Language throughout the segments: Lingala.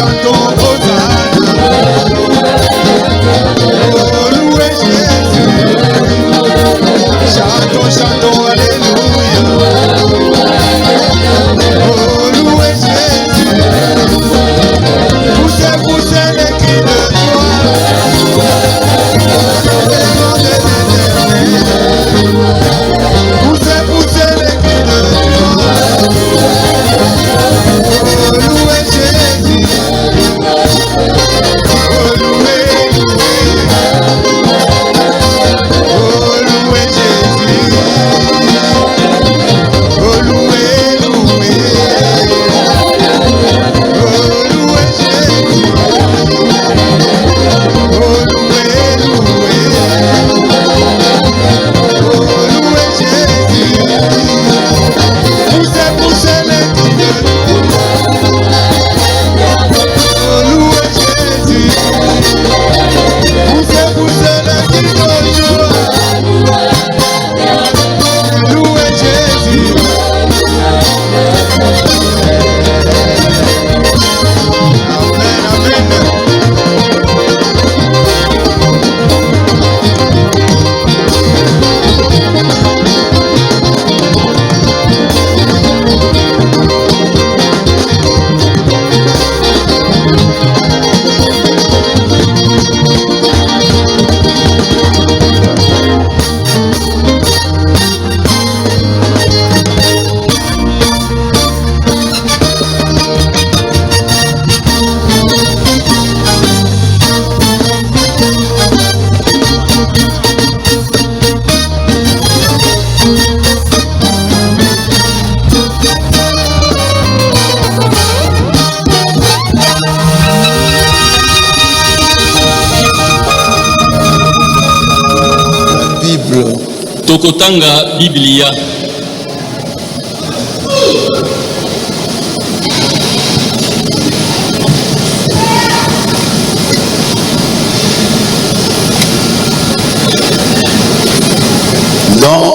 chantons Hosanna. Oh, louez Jésus. Chantons, chantons, alléluia. Oh, louez Jésus. Poussez, poussez les cris de joie. Demandez l'Éternel. Poussez, poussez les cris de joie. Oh, louez Jésus. Oh, louez, oh, louez Jésus. Oh, louez, louez. Oh, louez Jésus. Oh, louez, louez. Oh, louez Jésus. Poussez, poussez les cris de joie. Oh, louez Jésus. Poussez, poussez les cris de joie. Louez Jésus. Amen, amen. Bible. Tokotanga Biblia. Dans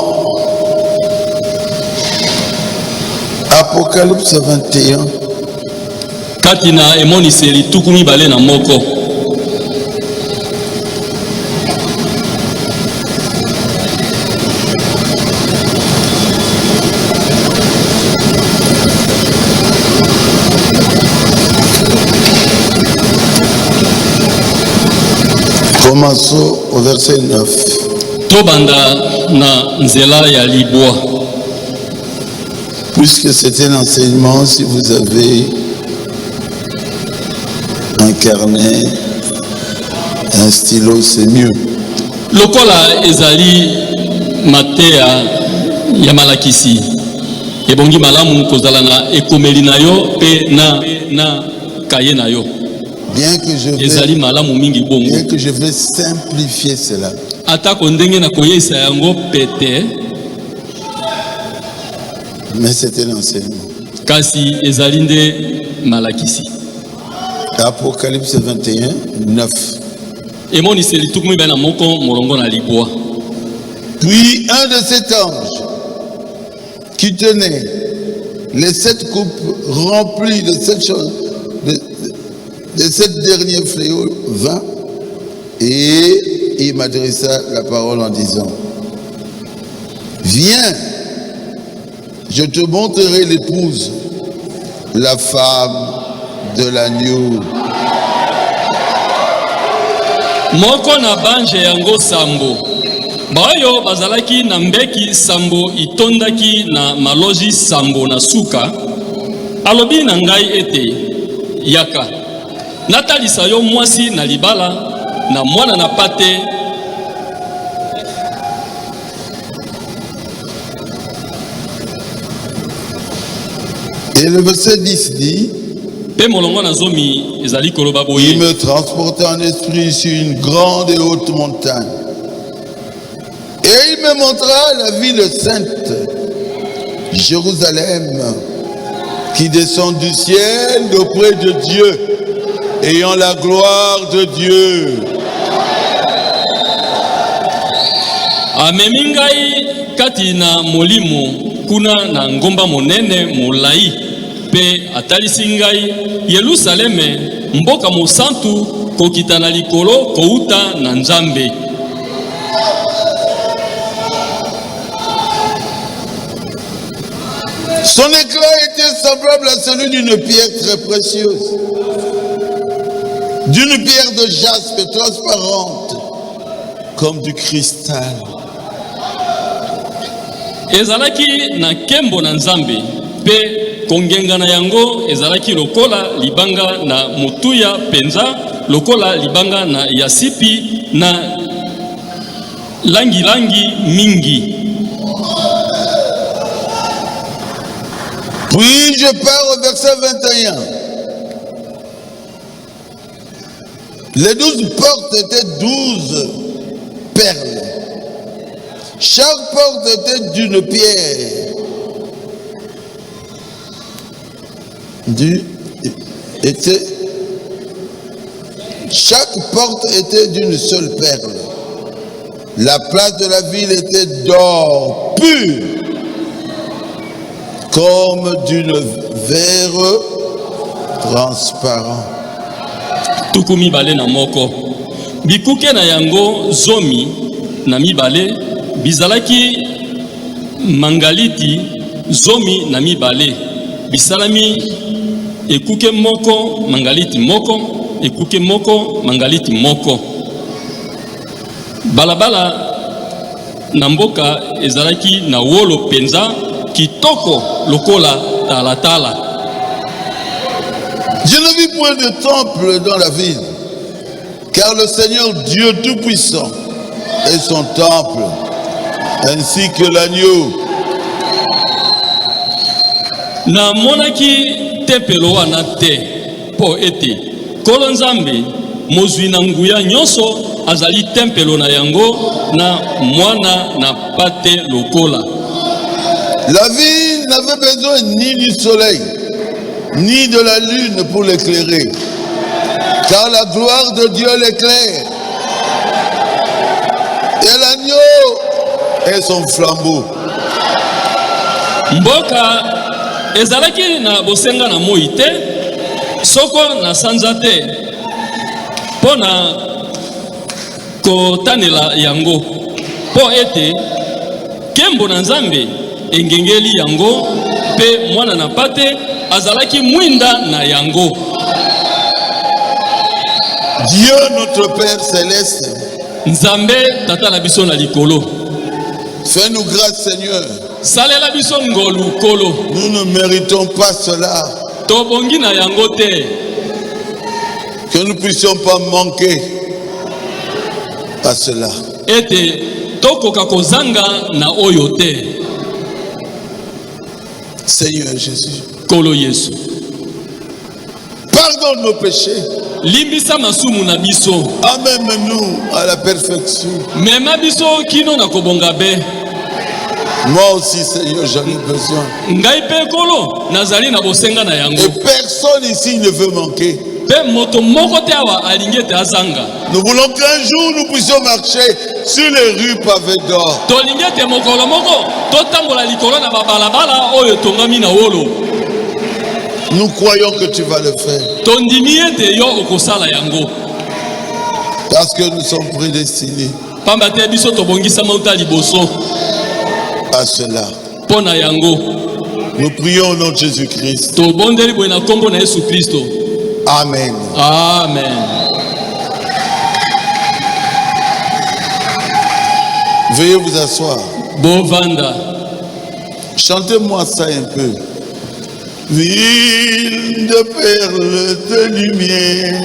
Apocalypse 21, Katina emoniseli tukumi bale na moko. commençons au verset 9. Tobanda na nzela ya libwa. Puisque c'est un enseignement, si vous avez un carnet, un stylo, c'est mieux. Lokola ezali matea ya malakisi. Ebongi malamu kozala na ekomeli na yo pe na kaye na yo. Bien que je vais simplifier cela. Mais c'est un enseignement. Kasi ezalinde malakisi. Apocalypse 21, 9. Emoni selitukumi bena moko morongo na libwa. Puis un de cet ange qui tenait les 7 coupes remplies de 7 choses, de 7 derniers fléaux vint et il m'adressa la parole en disant: viens, je te montrerai l'épouse, la femme de l'agneau. Moko na banje yango sambo. Bayo bazalaki na mbeki sambo itondaki na maloji sambo na suka. Alobi na ngai ete yaka. Natalisa yo mwasi na libala na mwana na pate. Et le verset 10 dit: il me transporta en esprit sur une grande et haute montagne. Et il me montra la ville sainte, Jérusalem, qui descend du ciel d'auprès de Dieu, ayant la gloire de Dieu. Amemingai katina molimo kuna na ngomba monene molai pe atalisingai Yerusaleme mboka mosantu kokita na likolo kouta na Nzambe. Son éclat était semblable à celui d'une pierre très précieuse, d'une pierre de jaspe transparente, comme du cristal. Ezalaki na kembo na Nzambe, pe kongenga na yango ezalaki lokola libanga na mutuya penza, lokola libanga na yasipi na langi mingi. Puis je pars au verset 21. Les 12 portes étaient 12 perles. Chaque porte était d'une pierre. Chaque porte était d'une seule perle. La place de la ville était d'or pur, comme d'une verre transparent. Tukumi bale na moko. Bikuke na yango zomi na mibale bizalaki mangaliti zomi na mibale. Bisalami ekuke moko mangaliti moko, ekuke moko mangaliti moko. Balabala na mboka ezalaki na wolo penza kitoko lokola talatala. Je ne vis point de temple dans la ville, car le Seigneur Dieu Tout-Puissant est son temple, ainsi que l'agneau. Na monaki tempelo wana te po ete Nkolo Nzambe mozwi na nguya nyonso azali tempelo na yango na mwana na pate lokola. La ville n'avait besoin ni du soleil, ni de la lune pour l'éclairer, car la gloire de Dieu l'éclaire. Et l'agneau est son flambeau. Mboka ezalaki na bosenga na moi te, soko na sanza te, pona kotanela yango, po ete kembo na Nzambe engengeli yango, pe mwana na pate azalaki mwinda na yango. Dieu notre Père céleste, Nzambe tata na biso na likolo, fais-nous grâce Seigneur. salela biso ngolu kolo. Nous ne méritons pas cela, Tobongi na yango te, que nous ne puissions pas manquer à cela. ete tokoka kozanga na oyo te. Seigneur Jésus, Kolo Yesu, pardonne nos péchés, limbisa masumu na biso, amène-nous à la perfection. mema biso kino na kobonga be. Moi aussi Seigneur, j'en ai besoin. Ngai pe kolo nazali na bosenga na yango, Et personne ici ne veut manquer. pe moto moko te awa alingi te azanga. Nous voulons qu'un jour nous puissions marcher sur les rues pavées d'or. Tolingi te mokolo moko totambola likolo na babalabala oyo tongami na wolo. Nous croyons que tu vas le faire, Tondimi ete yo okosala yango, parce que nous sommes prédestinés pamba te biso tobongisa mauta liboso à cela. pona yango. Nous prions au nom de Jésus-Christ. Tobondeli boye na kombo na Yesu Kristo. Amen. Amen. Veuillez vous asseoir. Bovanda. Chantez-moi ça un peu. Ville de perles de lumière,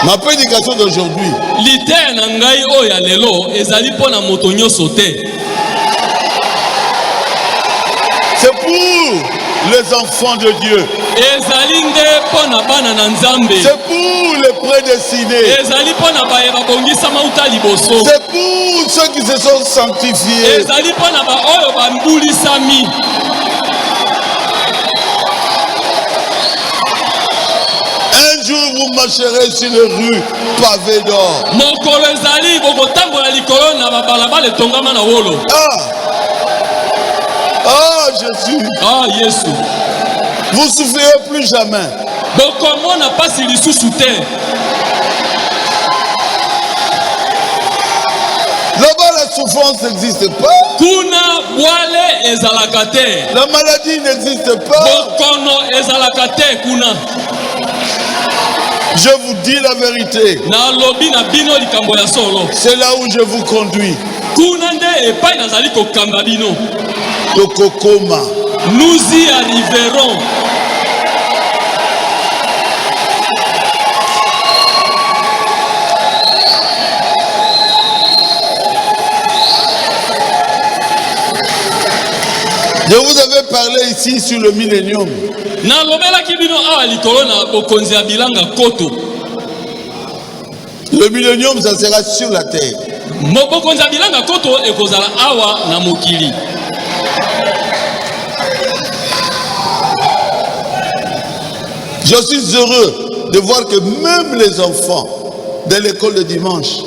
Ma prédication d'aujourd'hui, c'est pour les enfants de Dieu. C'est pour les prédestinés. C'est pour ceux qui se sont sanctifiés. Un jour vous marcherez sur les rues pavées d'or. Ah Jésus. Ah Jésus. Vous ne souffrirez plus jamais. Là-bas la souffrance n'existe pas. La maladie n'existe pas. Je vous dis la vérité. C'est là où je vous conduis. Tokokoma. Nous y arriverons. Je vous avais parlé ici sur le millénium. Le millénium, ça sera sur la terre. Je suis heureux de voir que même les enfants de l'école de dimanche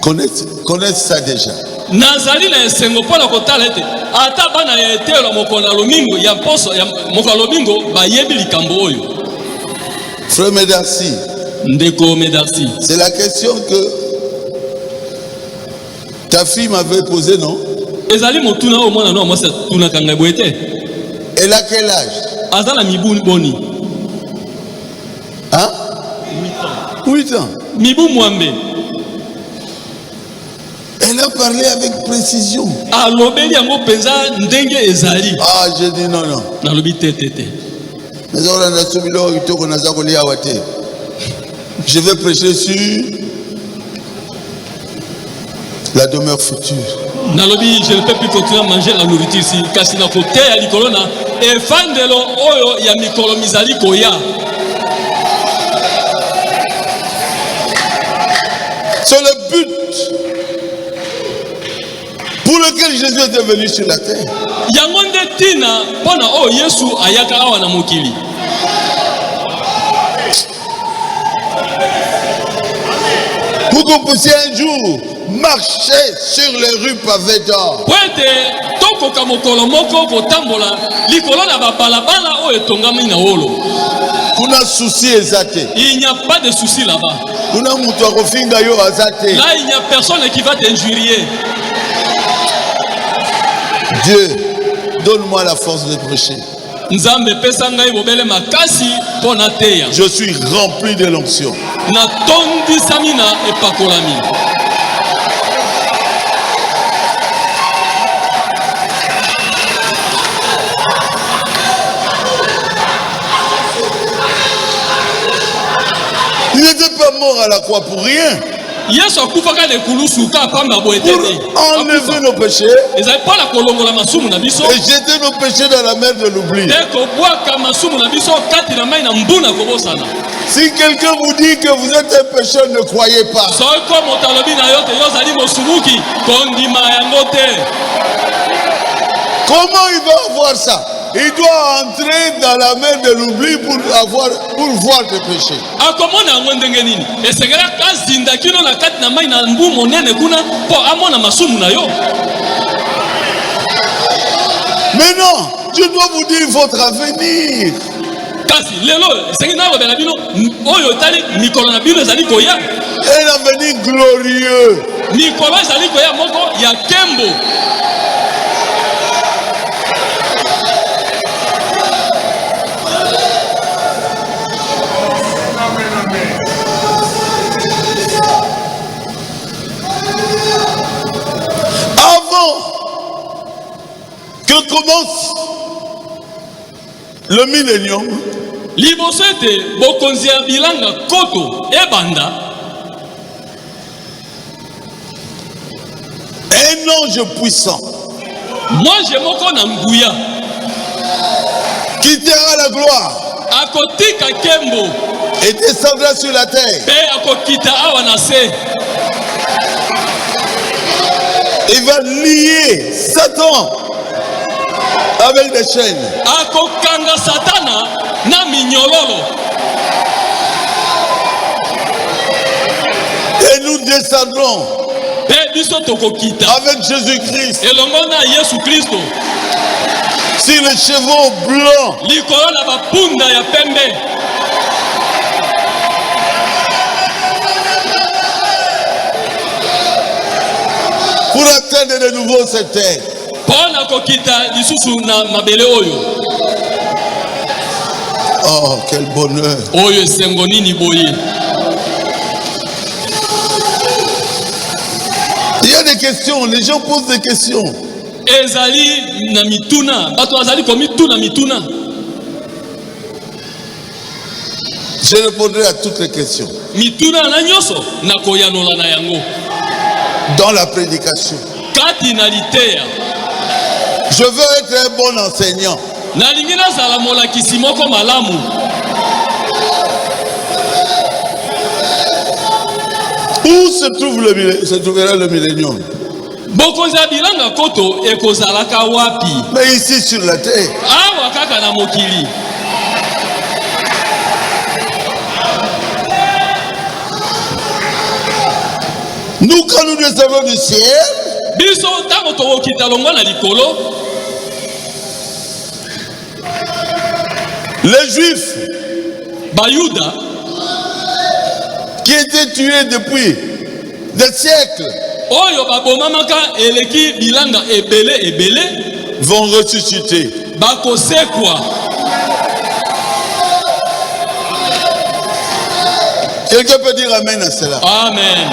connaissent ça déjà. Frère Medarsi, c'est la question que ta fille m'avait posée, non? Elle a quel âge? Hein? 8 ans. Elle a parlé avec précision. Ah, j'ai dit non, non. Je vais prêcher sur la demeure future. Je ne peux plus continuer à manger la nourriture ici. C'est le but pour lequel Jésus est venu sur la terre. tina pona o Yesu ayaka awa na mokili. Pour que vous puissiez un jour marcher sur les rues pavées d'or. Poete toko kamokolo moko kotambola likolo na balabala o etongami na wolo. Kuna souci ezate. Il n'y a pas de souci là-bas. Kuna mutu akofinga yo azate. Là il n'y a personne qui va t'injurier. Dieu, donne-moi la force de prêcher. Nzambe pesa ngai bobele makasi pona teya. Je suis rempli de l'onction. Na tondi samina epakolami. Il n'était pas mort à la croix pour rien. Yesu akufaka le kulusuka pamba boetete. Pour enlever nos péchés ezali pona kolongola masumu na biso. et jeter nos péchés dans la mer de l'oubli. Deko bwaka masumu na biso kati na mai na mbuna kobosana. Si quelqu'un vous dit que vous êtes un pécheur, ne croyez pas. Soko motalobi na yo te yozali mosumuki kondima yango te. Comment il va avoir ça? Il doit entrer dans la mer de l'oubli pour voir tes péchés. Akomona yango ndenge nini? Esengela kazinda kino na kati na mai na mbu monene kuna po amona masumu na yo. Mais non, je dois vous dire votre avenir. Kasi lelo esengi na lobela bino oyo tali mikolo na bino ezali koya. Un avenir glorieux. Mikolo ezali koya moko ya kembo. Que commence le millénium, Liboso ete bokonzi ya bilanga koto ebanda. un ange puissant Mwanje moko na nguya quittera la gloire akotika kembo et descendra sur la terre. pe akokita awa na se. Il va lier Satan avec des chaînes. Akokanga satana na minyololo. Et nous descendrons Pe biso tokokita avec Jésus-Christ elongo na Yesu Kristo sur les chevaux blancs. likolo na bapunda ya pembe. Pour atteindre de nouveau cette terre. Pona kokita lisusu na mabele oyo. Oh, quel bonheur. Oyo esengo nini boye. Il y a des questions, les gens posent des questions. Ezali na mituna, bato azali komituna mituna. Je répondrai à toutes les questions Mituna na nyoso na koyanola na yango. dans la prédication. Kati na liteya. Je veux être un bon enseignant. Nalingi nazala molakisi moko malamu. Où se trouvera le millénium? Bokonzi ya bilanga koto ekozalaka wapi? Mais ici sur la terre. Awa kaka na mokili. Nous, quand nous descendons du ciel, Biso tango tokokita longo na likolo. les Juifs Bayuda qui étaient tués depuis des siècles oyo babomamaka eleki bilanga ebele vont ressusciter. bakosekwa. Quelqu'un peut dire amen à cela? Amen.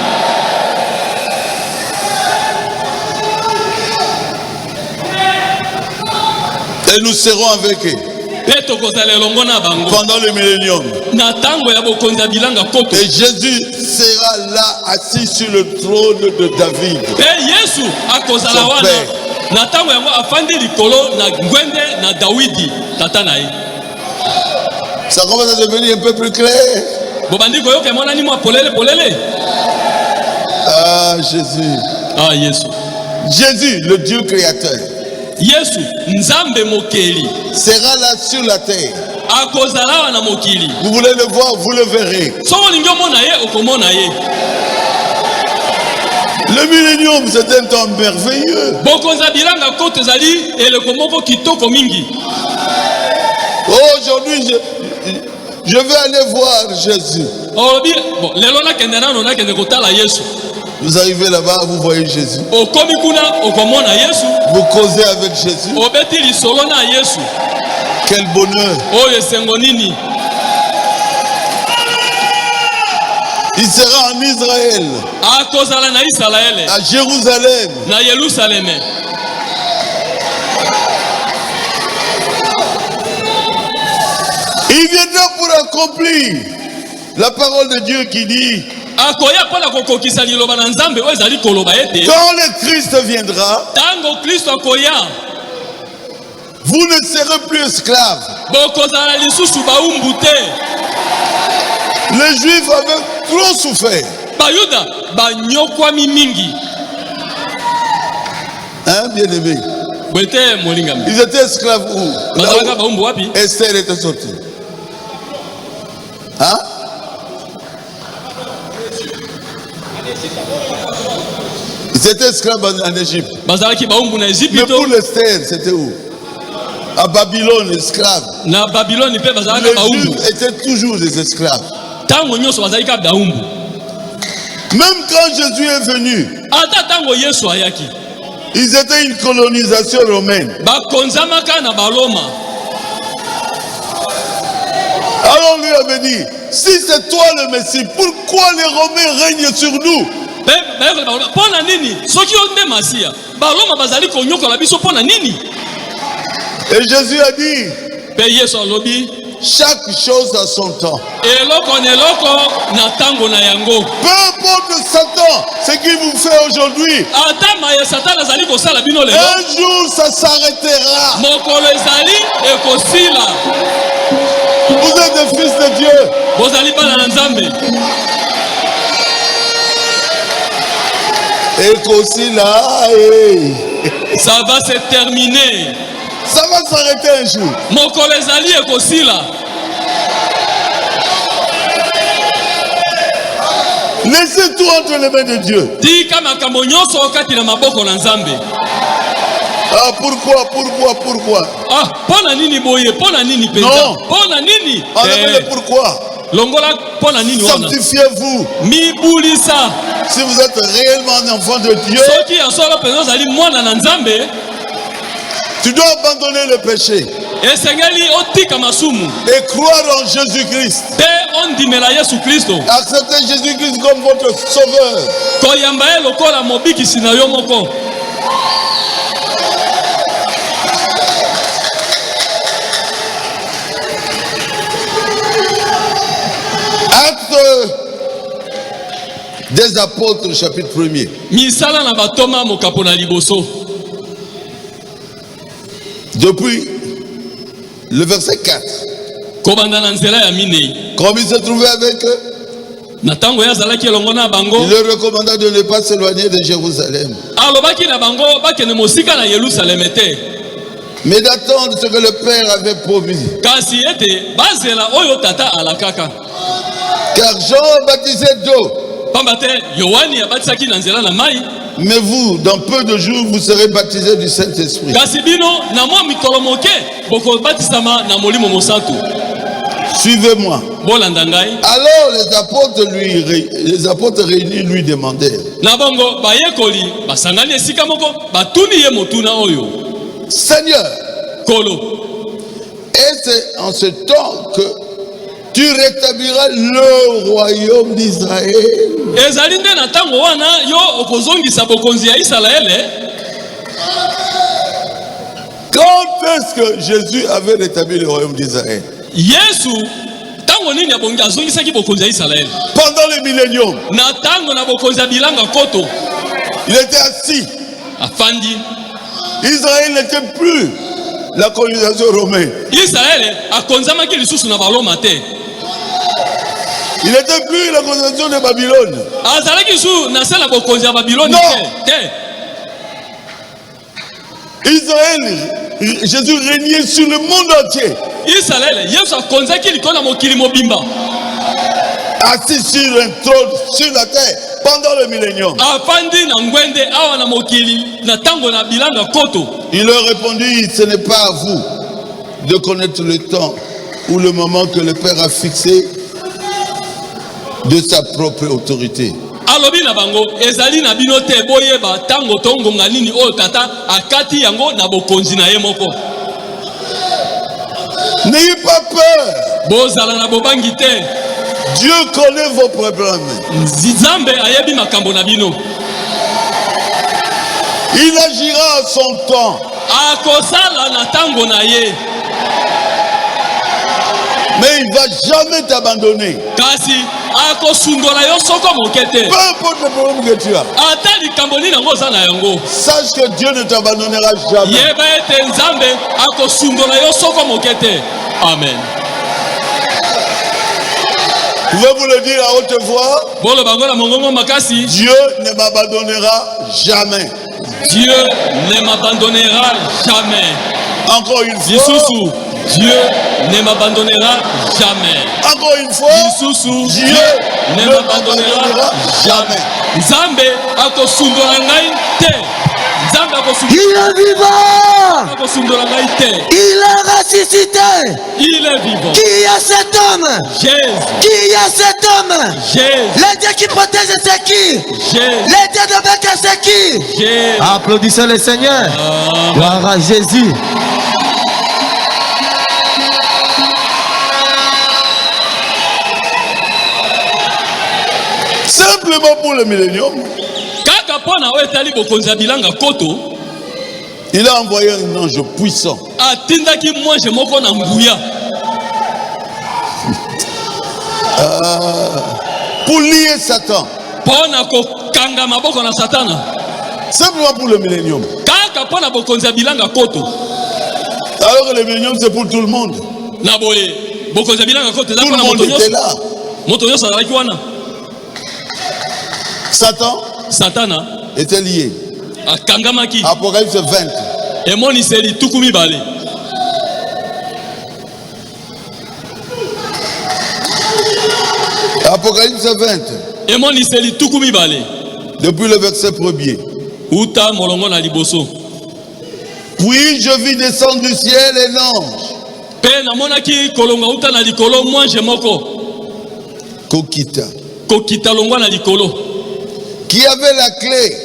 Et nous serons avec eux Pe tokozala elongo na bango pendant le millénium. na tango ya bokonzi ya bilanga koto. Et Jésus sera là assis sur le trône de David. Pe Yesu akozala Son wana père. na tango yango afandi likolo na ngwende na Dawidi tata na ye. Ça commence à devenir un peu plus clair. Bobandi koyoka emonani mwa polele. Ah, Jésus. Ah Yesu. Jésus, le Dieu créateur. Yesu nzambe mokeli sera là sur la terre. akozala na mokili. Vous voulez le voir, vous le verrez. Soko lingi omona ye okomona ye. Le millénium, c'est un temps merveilleux. Bokonza bilanga kote zali eleko moko kitoko mingi. Aujourd'hui, je vais aller voir Jésus. Olobi bon lelo na kendana no na kende kotala Yesu. Vous arrivez là-bas, vous voyez Jésus. Okomi kuna okomona Yesu. Vous causez avec Jésus. Obeti lisolo na Yesu. Quel bonheur. Oyo esengo nini. Il sera en Israël, Akozala na Israël, à Jérusalem. na Yerusalem. Il viendra pour accomplir la parole de Dieu qui dit, Akoya pona kokokisa liloba na Nzambe oyo ezali koloba ete quand le Christ viendra, tango Kristo akoya vous ne serez plus esclaves. bokozala lisusu baumbu te. Les Juifs avaient trop souffert. Bayuda banyokwami mingi. Hein, bien aimé? Bwete molingami. Ils étaient esclaves où? Là Bazalaka où baumbu wapi? Esther était sortie. Hein? Ils étaient esclaves en Égypte. Bazalaki baumbu na Mais Égypte pour l'Esther, c'était où? À Babylone, esclaves. na Babylone pe bazalaka Les baumbu. Juifs étaient toujours des esclaves. Tango nyonso bazalika baumbu. Même quand Jésus est venu, Ata tango Yesu ayaki. ils étaient une colonisation romaine. Bakonzamaka na baloma. Alors on lui avait dit, si c'est toi le Messie, pourquoi les Romains règnent sur nous? Pona nini? Soki onde masia. Baloma bazali konyokola biso pona nini? Et Jésus a dit, Pe Yesu alobi chaque chose a son temps. eloko na eloko na tango na yango. Peu importe Satan, ce qu'il vous fait aujourd'hui, Ata maye satana azali kosala bino lelo. un jour ça s'arrêtera. Mokolo ezali ekosila. Vous êtes des fils de Dieu. Bozali bana na Nzambe. Et qu'aussi là, hey, Ça va se terminer. ça va s'arrêter un jour. Mokolo ezali ekosila. Laissez tout entre les mains de Dieu. Tika makambo nyonso okati na maboko na Nzambe. Ah, pourquoi? Ah, pona nini boye, pona nini penza? Non. Pona nini? Enlevez le pourquoi. Longola pona nini wana? Sanctifiez-vous. Mibulisa. Si vous êtes réellement un enfant de Dieu, Soki ya solo penza zali mwana na Nzambe, tu dois abandonner le péché esengeli otika masumu. et croire en Jésus-Christ. Pe ondimela Yesu Kristo. Acceptez Jésus-Christ comme votre sauveur. Koyamba ye lokola mobikisi na yo moko. Acte des apôtres, chapitre 1er. Misala na batoma mokapo na liboso. Depuis le verset 4. Kobanda na nzela ya minei. Comme il se trouvait avec eux, Na tango ya zalaki elongo na bango. il leur recommanda de ne pas s'éloigner de Jérusalem, Alobaki na bango bakene mosika na Yerusalem te. mais d'attendre ce que le Père avait promis. Kasi ete bazela oyo tata alakaka. Car Jean baptisait d'eau, Pamba te Yohani abatisaki na nzela na mai. mais vous, dans peu de jours, vous serez baptisés du Saint-Esprit. Kasi bino na mwa mikolo moke boko batisama na molimo mosantu. Suivez-moi. Bolanda ngai. Alors les apôtres réunis lui demandèrent, Na bongo bayekoli basangani esika moko batuni ye motuna oyo. Seigneur, Kolo. et c'est en ce temps que tu rétabliras le royaume d'Israël. Ezali nde na tango wana yo okozongisa bokonzi ya Israele. Quand est-ce que Jésus avait rétabli le royaume d'Israël? Yesu tango nini abongi azongisaki bokonzi ya Israele? Pendant le millénium, Na tango na bokonzi ya bilanga koto il était assis. afandi. Israël n'était plus la colonisation romaine. Israele akonzamaki lisusu na baloma te. Il n'était plus la colonisation de Babylone. Azalaki su na sala bokonzi ya Babiloni Non. te. Israël, Jésus régnait sur le monde entier. Israël, Yesu akonzaki likolo mokili mobimba. Assis sur un trône sur la terre pendant le millénium. Afandi na ngwende awa na mokili na tango na bilanga koto. Il leur répondit, ce n'est pas à vous de connaître le temps ou le moment que le Père a fixé de sa propre autorité. Alobi na bango ezali na bino te boyeba tango tongonga nini oyo tata akati yango na bokonzi na ye moko. N'ayez pas peur. Bozala na bobangi te. Dieu connaît vos problèmes. Nzambe ayebi makambo na bino. Il agira à son temps. Akosala na tango na ye. Mais il ne va jamais t'abandonner. Kasi akosundola yo soko mokete. Peu importe le problème que tu as. Ata likambo nini yango oza na yango. Sache que Dieu ne t'abandonnera jamais. Yeba ete Nzambe akosundola yo soko mokete. Amen. Pouvez-vous le dire à haute voix? Bolo bango na mongongo makasi. Dieu ne m'abandonnera jamais. Dieu ne m'abandonnera jamais. Encore une fois. Yisusu, Dieu ne m'abandonnera jamais. Encore une fois. Yisusu, Dieu ne m'abandonnera jamais. Nzambe akosundola ngai te. Nzambe Il est vivant. akosundola ngai te. Il est ressuscité. Il est vivant. Qui est cet homme? Jésus. Qui est cet homme? Jésus. Le Dieu qui protège, c'est qui? Jésus. Le Dieu de Bethel, c'est qui? Jésus. Applaudissez le Seigneur. Gloire à Jésus. Simplement pour le millénium, Kaka pona wetali bokonzi bilanga koto. il a envoyé un ange puissant. Atindaki mwanje moko na nguya. Pour lier Satan. Pona ko kanga maboko na satana. Simplement pour le millénium. Kaka pona bokonzi bilanga koto. Alors que le millénium c'est pour tout le monde. Na boye bokonzi bilanga koto za Tout le pona monde moto était nyonso. là. Moto nyonso azalaki wana. Satan Satana était lié. akangamaki. Apocalypse 20. Emoniseli tuku mibale. Apocalypse 20. Emoniseli tuku mibale. Depuis le verset 1er. Uta molongo na liboso. Puis je vis descendre du ciel un ange. Pe namonaki kolonga uta na likolo mwanje moko. Kokita. Kokita longwa na likolo. Qui avait la clé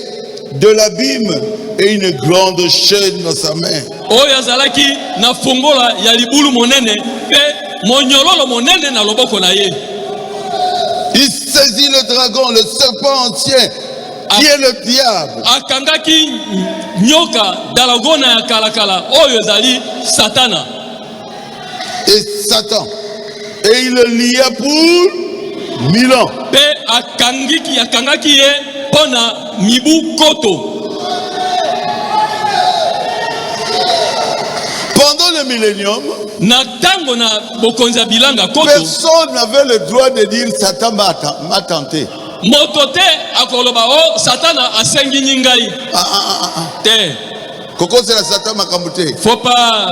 de l'abîme et une grande chaîne dans sa main. Oyo azalaki na fongola ya libulu monene pe monyololo monene na loboko na ye. Il saisit le dragon, le serpent ancien, qui est le diable. Akangaki nyoka dalagona ya kalakala oyo ezali Satana. Et Satan. Et il le lia pour 1000 ans. Pe akangaki ye pona mibu koto. Pendant le millénium, Na tango na bokonza bilanga koto. personne n'avait le droit de dire Satan m'a tenté. Motote akoloba o Satana asengi nyingai. Te. Koko c'est la Satan m'a camouté. Faut pas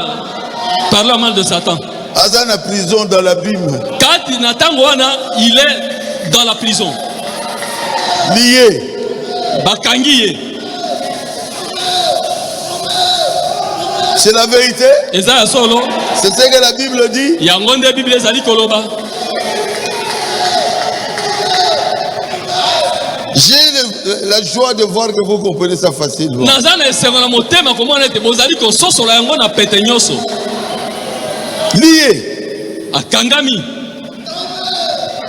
parler mal de Satan. Azan a prison dans l'abîme. Kati na tango wana il est dans la prison. Lié. Bakangi ye. C'est la vérité. Eza ya solo. C'est ce que la Bible dit. Yango nde Bible ezali koloba. J'ai la joie de voir que vous comprenez ça facilement. Naza na esengo na motema komona ete bozali kososola yango na pete nyonso. Lié. Akangami.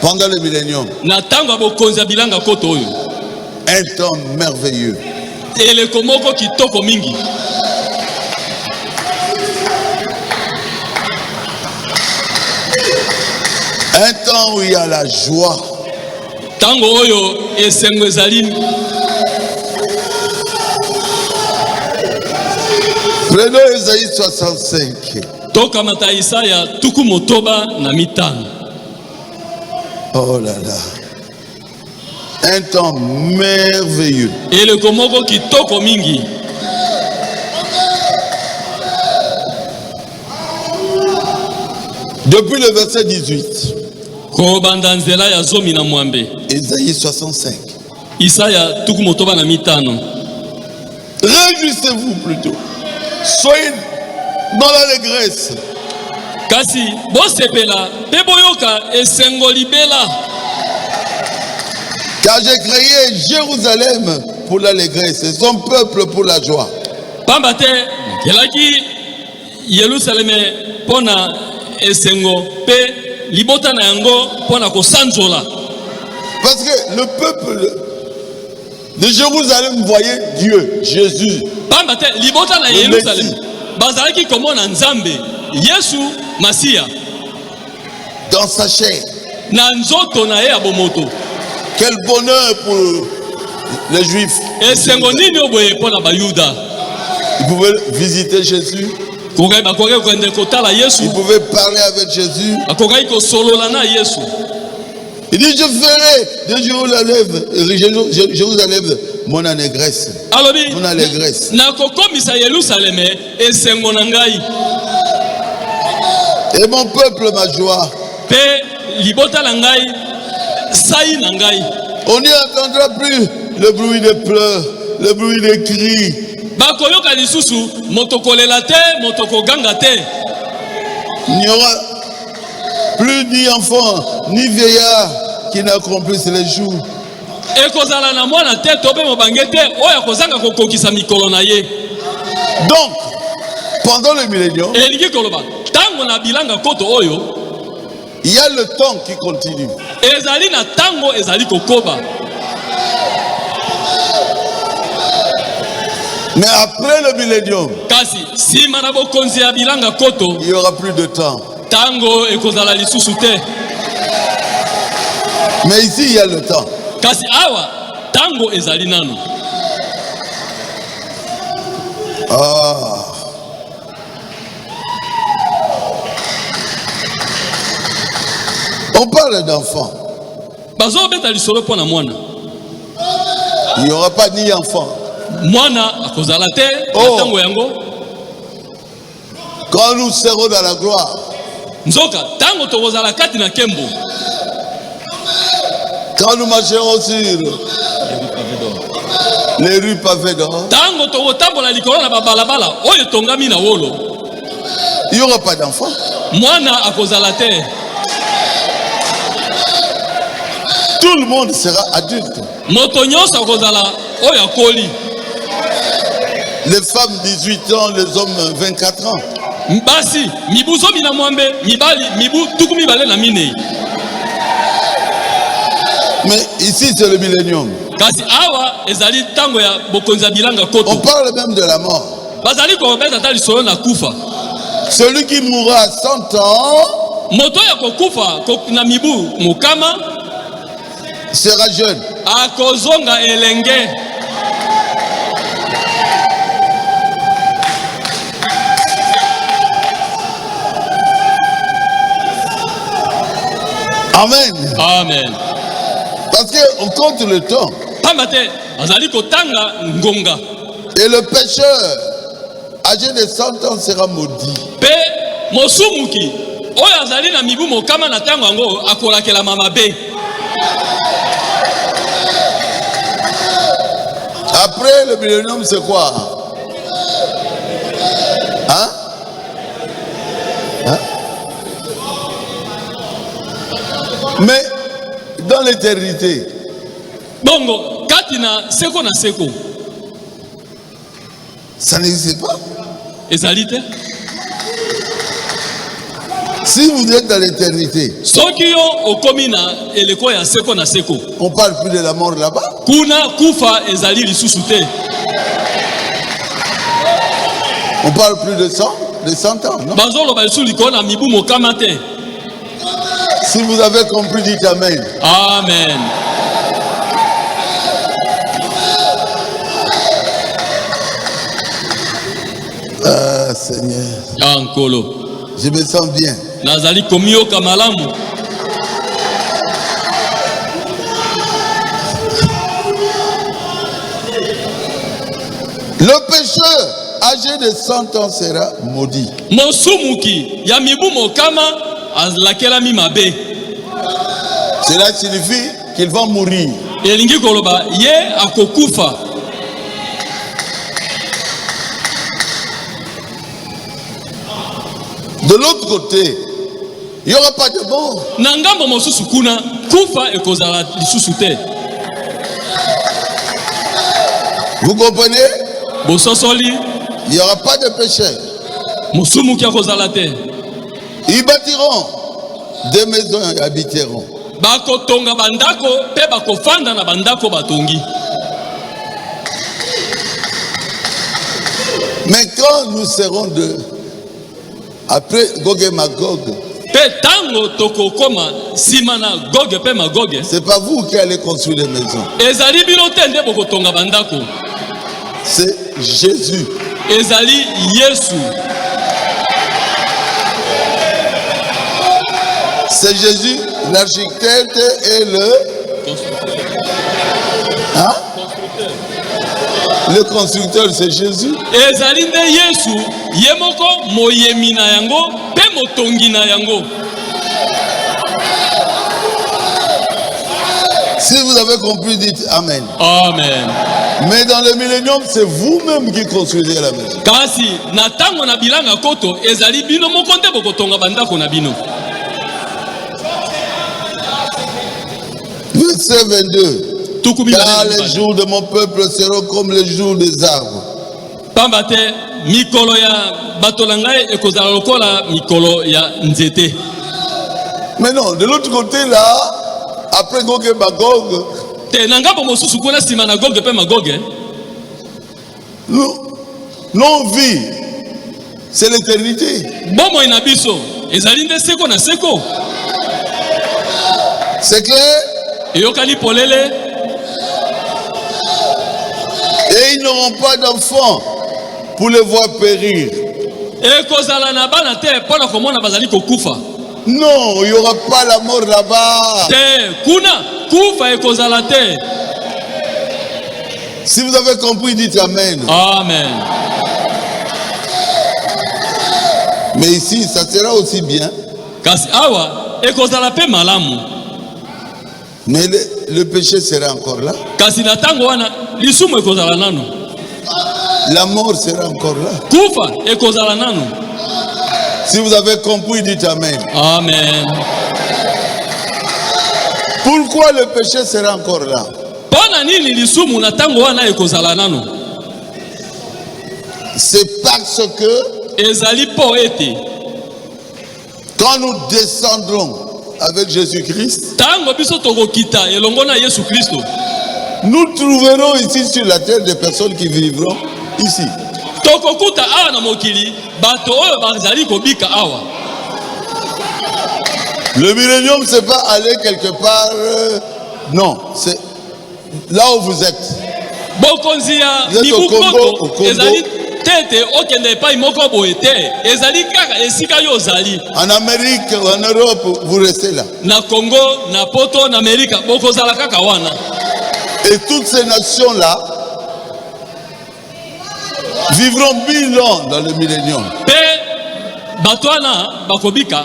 Pendant le millénium. Na tango bokonza bilanga koto oyo. Un temps merveilleux. Eleko moko kitoko mingi. Un temps où il y a la joie. Tango oyo esengo ezali. Prenons Ésaïe 65. Toka mata Isaya tuku motoba na mitano. Oh là là. Un temps merveilleux. Eleko moko kitoko mingi. Depuis le verset 18. kobanda nzela ya zomi na mwambe. Ésaïe 65. Isaya tuku motoba na mitano. Réjouissez-vous plutôt. Soyez dans l'allégresse. Kasi bosepela pe boyoka esengo libela. Car j'ai créé Jérusalem pour l'allégresse et son peuple pour la joie. Pambate kelaki Yerusaleme pona esengo pe libota na yango pona kosanzola. Parce que le peuple de Jérusalem voyait Dieu, Jésus. Pambate libota na Yerusalem bazalaki komona Nzambe Yesu Masia dans sa chair. na nzoto na ye abomoto. Quel bonheur pour les Juifs. Esengo nini oboye pona bayuda. Ils pouvaient visiter Jésus. Ils pouvaient parler avec Jésus. Il dit, je ferai de Jérusalem mon allégresse. Mon allégresse. Et mon peuple ma joie. On n'y entendra plus le bruit des pleurs, le bruit des cris. Il n'y aura plus ni enfant, ni vieillard qui n'accomplissent les jours. Donc, pendant le millénium, il y a le temps qui continue. Mais après le millénium, il n'y aura plus de temps. Mais ici, il y a le temps. Ah. On parle d'enfants. Il n'y aura pas ni enfant. Oh. Quand nous serons dans la gloire, quand nous marcherons sur les rues pavées d'or, il n'y aura pas d'enfant. Tout le monde sera adulte. Les femmes 18 ans, les hommes 24 ans. Mais ici c'est le millénium. On parle même de la mort. Celui qui mourra à 100 ans sera jeune. Amen. Amen. Parce qu'on compte le temps. Et le pécheur âgé de 100 ans sera maudit. Après le millénium, c'est quoi? Hein? Hein? Mais dans l'éternité, ça n'existe pas. Si vous êtes dans l'éternité, on parle plus de la mort là-bas. On parle plus de 100 ans, non? Si vous avez compris, dites Amen. Amen. Ah, Seigneur. Je me sens bien. Le pécheur âgé de 100 ans sera maudit. azlakelami mabe. Cela signifie qu'il va mourir. Elingi koloba ye akokufa. De l'autre côté, il n'y aura pas de mort. Nangambo mosusu kuna kufa ekozala lisusu te. Vous comprenez? Bososoli Il n'y aura pas de pécheur. musumu kia kozala te. Ils bâtiront des maisons et habiteront. Bakotonga bandako pe bakofanda na bandako batongi. Mais quand nous serons après Gog et Magog, Pe tango tokokoma simana Goge pe Magoge. c'est pas vous qui allez construire les maisons. Ezali bino te nde bokotonga bandako. C'est Jésus. Ezali Yesu. C'est Jésus, l'architecte et hein? Le constructeur, c'est Jésus. Ezali nde Yesu yemoko moyemi na yango pe motongi na yango. Si vous avez compris, dites Amen. Amen. Mais dans le millénium, c'est vous-même qui construisez la maison. Kasi na tango na bilanga koto ezali bino moko nde bokotonga bandako na bino. Verset 22. Car les jours de mon peuple seront comme les jours des arbres. Pambate mikolo ya batolangai ekozala lokola mikolo ya nzete. Mais non, de l'autre côté là, après Gog et Magog, Te nangambo mosusu kuna sima na Goge pe Magoge. non-vie, c'est l'éternité. Bomo ina biso ezali nde seko na seko. C'est clair? Eyokani polele. Et ils n'auront pas d'enfants pour les voir périr. Ekozala na bana te pona komona bazali kokufa. Non, il n'y aura pas la mort là-bas. Te kuna kufa ekozala te. Si vous avez compris, dites Amen. Amen. Mais ici, ça sera aussi bien. Kasi awa ekozala pe malamu. Mais le péché sera encore là. Kasi na tango wana lisumu ekozala nanu. La mort sera encore là. Kufa ekozala nanu. Si vous avez compris, dites Amen. Amen. Pourquoi le péché sera encore là? Pona nini lisumu na tango wana ekozala nanu. C'est parce que Ezali po ete quand nous descendrons avec Jésus-Christ, tango biso tokokita elongo na Yesu Kristo. nous trouverons ici sur la terre des personnes qui vivront ici. Tokokuta awa na mokili bato oyo bazali kobika awa. Le millénium, c'est pas aller quelque part. Non, c'est là où vous êtes. Bokonzi ya Vous êtes au Congo. ezali tete okende epai moko boye te. Ezali kaka esika yo ozali. En Amérique ou en Europe, vous restez là. Na Congo, na Poto, na Amerika, bokozala kaka wana. Et toutes ces nations-là vivront 1000 ans dans le millénium. Pe bato wana bakobika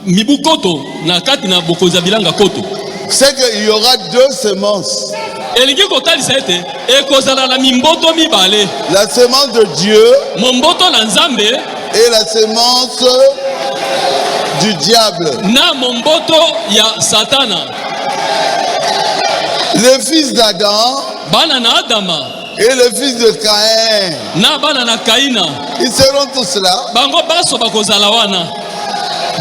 mibu koto na kati na bokonzi bilanga koto. C'est qu'il y aura deux semences. Elingi kotalisa ete ekozala na mimboto mibale. La semence de Dieu Momboto na Nzambe et la semence du diable. na momboto ya Satana. Les fils d'Adam Bana na Adama et le fils de Caïn, na bana na Kaina. ils seront tous là Bango baso bakozala wana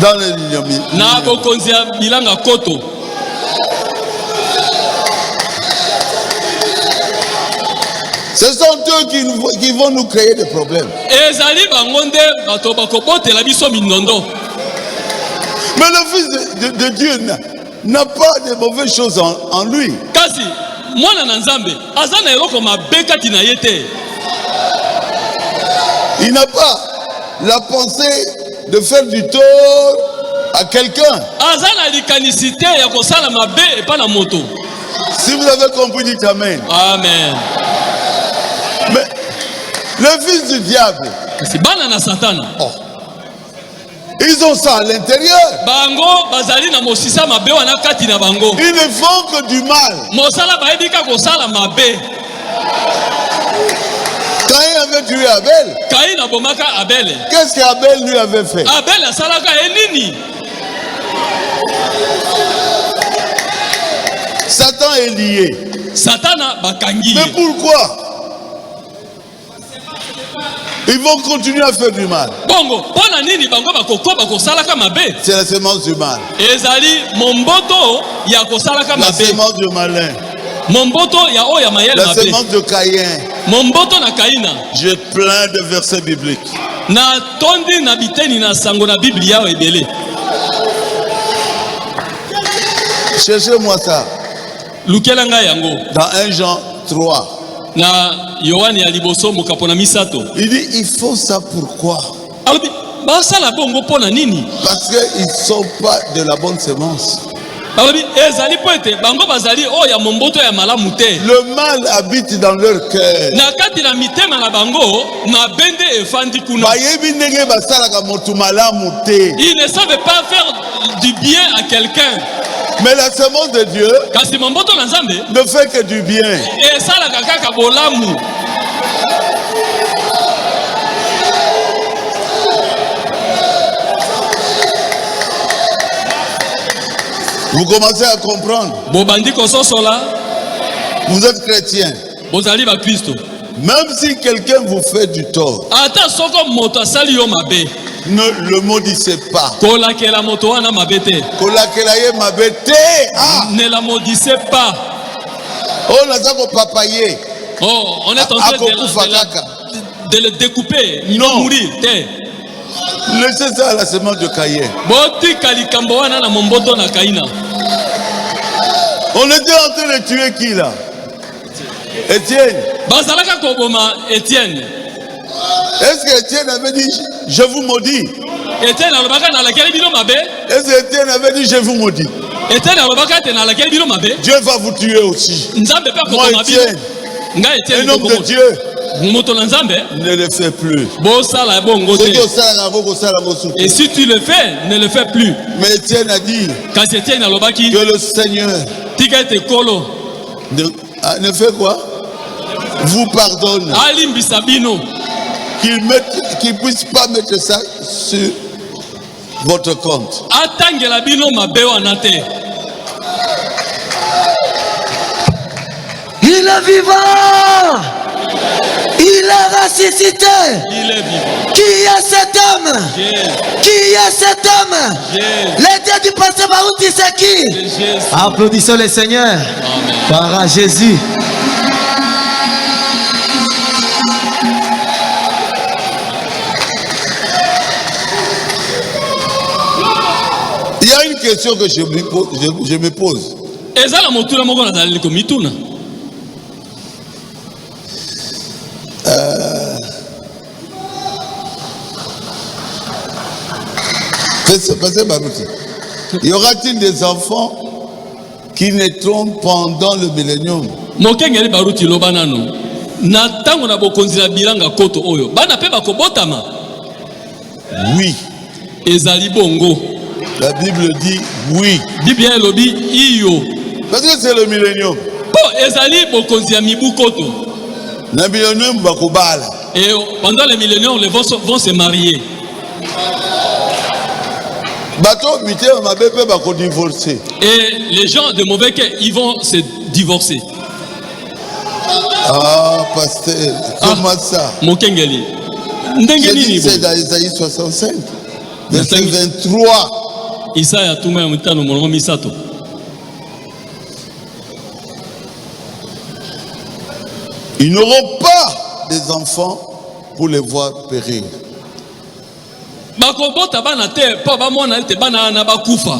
dans le millénium. na bokonzi ya bilanga koto. Ce sont eux qui vont nous créer des problèmes. Ezali bango nde bato bakobotela biso minondo. Mais le Fils de Dieu n'a pas de mauvaises choses en lui. Kasi mwana na Nzambe aza na eloko mabe kati na ye te. Il n'a pas la pensée de faire du tort à quelqu'un. Aza na likanisi te ya kosala mabe epa na moto. Si vous avez compris, dites Amen. Amen. Mais le fils du diable, Kasi bana na Satana. oh, Ils ont ça à l'intérieur. bango bazali na mosisa mabe wana kati na bango. Ils ne font que du mal. Mosala baebika kosala mabe. Caïn avait tué Abel. Caïn abomaka Abel. Qu'est-ce qu'Abel lui avait fait? Abel asalaka enini? Satan est lié. Satana bakangi. Mais pourquoi? Ils vont continuer à faire du mal. Bongo, pona nini bango bakokoba kosalaka mabe? C'est la semence du mal. Ezali momboto ya kosalaka La mabe. semence du malin. Momboto ya oya mayele La mabe. semence de Caïn. Momboto na Kaina. J'ai plein de versets bibliques. Na tondi na biteni na sango na Biblia ya ebele. Cherchez-moi ça. Lukela ngai yango. Dans 1 Jean 3. Na Yohani ya liboso mokapona misato. Il dit, il faut ça pourquoi? Alobi, basala bongo pona nini? Parce qu'ils ne sont pas de la bonne semence. Alobi, ezali poete bango bazali oya momboto ya malamu te. Le mal habite dans leur cœur. Na kati na mitema na bango na bende efandi kuna. Bayebi ndenge basalaka motu malamu te. Ils ne savent pas faire du bien à quelqu'un. Mais la semence de Dieu Kasi momboto na Nzambe ne fait que du bien. esalaka kaka bolamu. Vous commencez à comprendre. Bobandi kososola, Vous êtes chrétien. bozali ba Kristo. Même si quelqu'un vous fait du tort, Ata soko moto asali yo mabe, ne le maudissez pas. kolakela moto wana mabe te. Kolakelaye mabete. Ah, Ne la maudissez pas. oh naza ko papaye. Oh, on est en train de le découper. Il va Non. mourir. Te. Laissez ça à la semence de Caïn. Boti kalikambo wana na momboto na Kaina. On était en train de tuer qui là? Étienne. Bazalaka koboma Étienne. Est-ce que Étienne avait dit je vous maudis? Étienne alobaka na lakeli bino mabe. Est-ce que Étienne avait dit je vous maudis? Étienne alobaka te na lakeli bino mabe. Dieu va vous tuer aussi. Nzambe pa Moi koboma bino. Étienne, Nga Étienne un homme de Dieu, moto na Nzambe ne le fait plus. bosala bongo te. Et si tu le fais, ne le fais plus. Mais Étienne a dit Kasi Étienne alobaki que le Seigneur tika ete kolo ne fait quoi? Vous pardonne. alimbisa bino. Qu'il puisse pas mettre ça sur votre compte. Atangela bino mabe wana te. Il est vivant. Il est ressuscité. Il est vivant. Qui est cet homme? Jésus. Qui est cet homme? Jésus. Le Dieu du pasteur Barouti, c'est qui? C'est Jésus. Applaudissons le Seigneur. Amen. Par Jésus. Il y a une question que je me pose. Ezala motuna moko na zali ko mituna. Y aura-t-il des enfants qui naîtront pendant le millénium? Mokengeli baruti loba nano. Na tango na bokonzi na bilanga koto oyo. Bana pe bakobotama. Oui. Ezali bongo. La Bible dit oui. Biblia elobi iyo. Parce que c'est le millénium. Po ezali bokonzi ya mibu koto. Le millénium va kobala. Et pendant les milléniums, les vont se marier. Bato mité ma bébé va divorcer. Et les gens de mauvais cœur, ils vont se divorcer. Ah, pasteur, comment ça? Mokengeli. J'ai dit c'est dans Isaïe 65, verset 23. Isaya tuma ya mutano molongo misato. Ils n'auront pas des enfants pour les voir périr. Bakobota bana te po ba mona te bana na bakufa.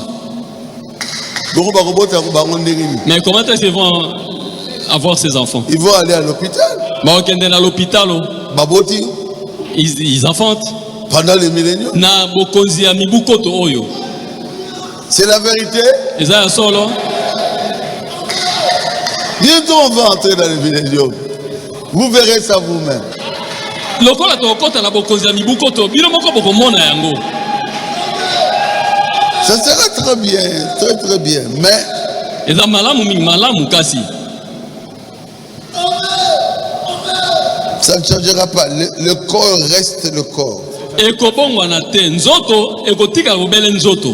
Mais comment est-ce qu'ils vont avoir ces enfants? Ils vont aller à l'hôpital. Bakende na l'hôpital. Baboti. Ils enfantent. Pendant les milléniums. Na bokonzi ya mibukoto oyo. C'est la vérité. Isaya solo. Bientôt on va entrer dans les milléniums. Vous verrez ça vous-même. Lokola tokota na bokonzi ya mibukoto bino moko bokomona yango. Ça sera très bien, très très bien. Mais eza malamu mingi malamu kasi ça ne changera pas. Le corps reste le corps. ekobongwana te nzoto ekotika kobele nzoto.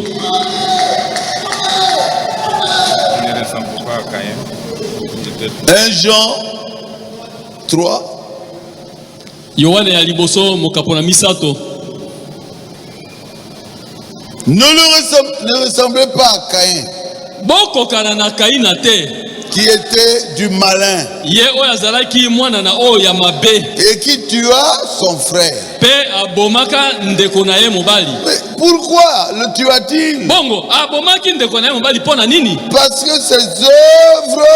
Ne ressemble pas à Caïn. 1 Jean 3. Yohane ya liboso mokapo na misato. Ne ressemblez pas à Caïn, Bokokana na Kaina te. qui était du malin Ye oyo azalaki mwana na oyo ya mabe. et qui tua son frère. Pe abomaka ndeko na ye mobali. Mais pourquoi le tua-t-il? Bongo abomaki ndeko na ye mobali pona nini? Parce que ses œuvres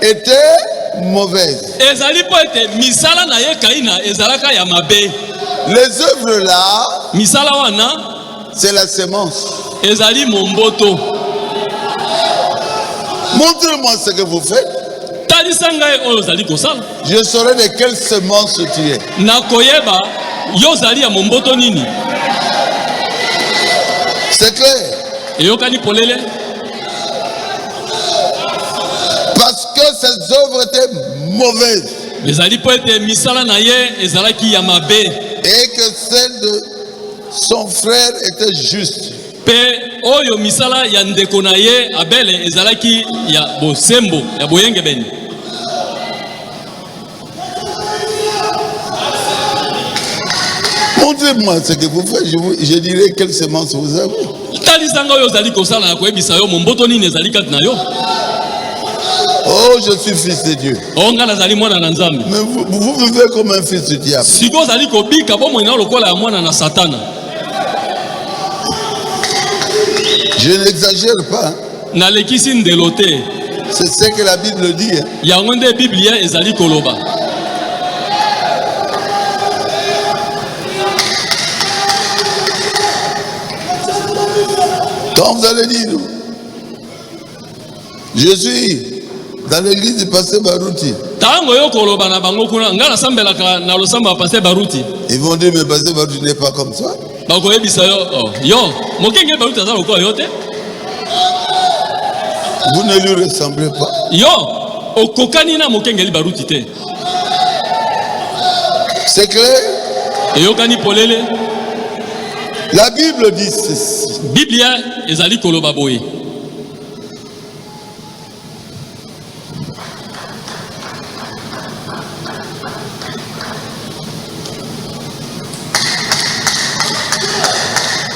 étaient mauvaises. Ezali po ete misala na ye Kaina ezalaka ya mabe. Les œuvres là, Misala wana c'est la sémence. ezali momboto. Montre-moi ce que vous faites. Talisa ngai oyo ozali kosala. Je saurai de quelle sémence tu es. Nakoyeba yo ozali ya momboto nini? C'est clair. Eyokani polele? Parce que ses œuvres étaient mauvaises Ezali po ete misala na ye ezalaki ya mabe. et que celle de son frère était juste. Pe oyo misala ya ndeko na ye Abele ezalaki ya bosembo ya boyengebeni. Montrez-moi ce que vous faites, je dirai quelle sémence vous avez. Talisanga oyo ozali kosala na koyebisa yo momboto nini ezali kati na yo. Oh, je suis fils de Dieu. Onga nazali mwana na Nzambe. Mais vous vivez comme un fils du diable. Siko ozali kobika bomoi na lokola ya mwana na Satana. Je n'exagère pas. Nalekisi ndelo te. C'est ce que la Bible dit. Yango nde Biblia ezali koloba. Quand vous allez dire, je suis dans l'église du pasteur Barouti, Tango yo koloba na bango kuna ngala sambelaka na losamba pasteur Barouti. ils vont dire, mais pasteur Barouti n'est pas comme ça. Bakoyebisa yo yo mokenge Barouti azala ko yo te. Vous ne lui ressemblez pas. Yo okokani na mokenge Barouti te. C'est clair? Eyokani polele. La Bible dit ceci. Biblia ezali koloba boye.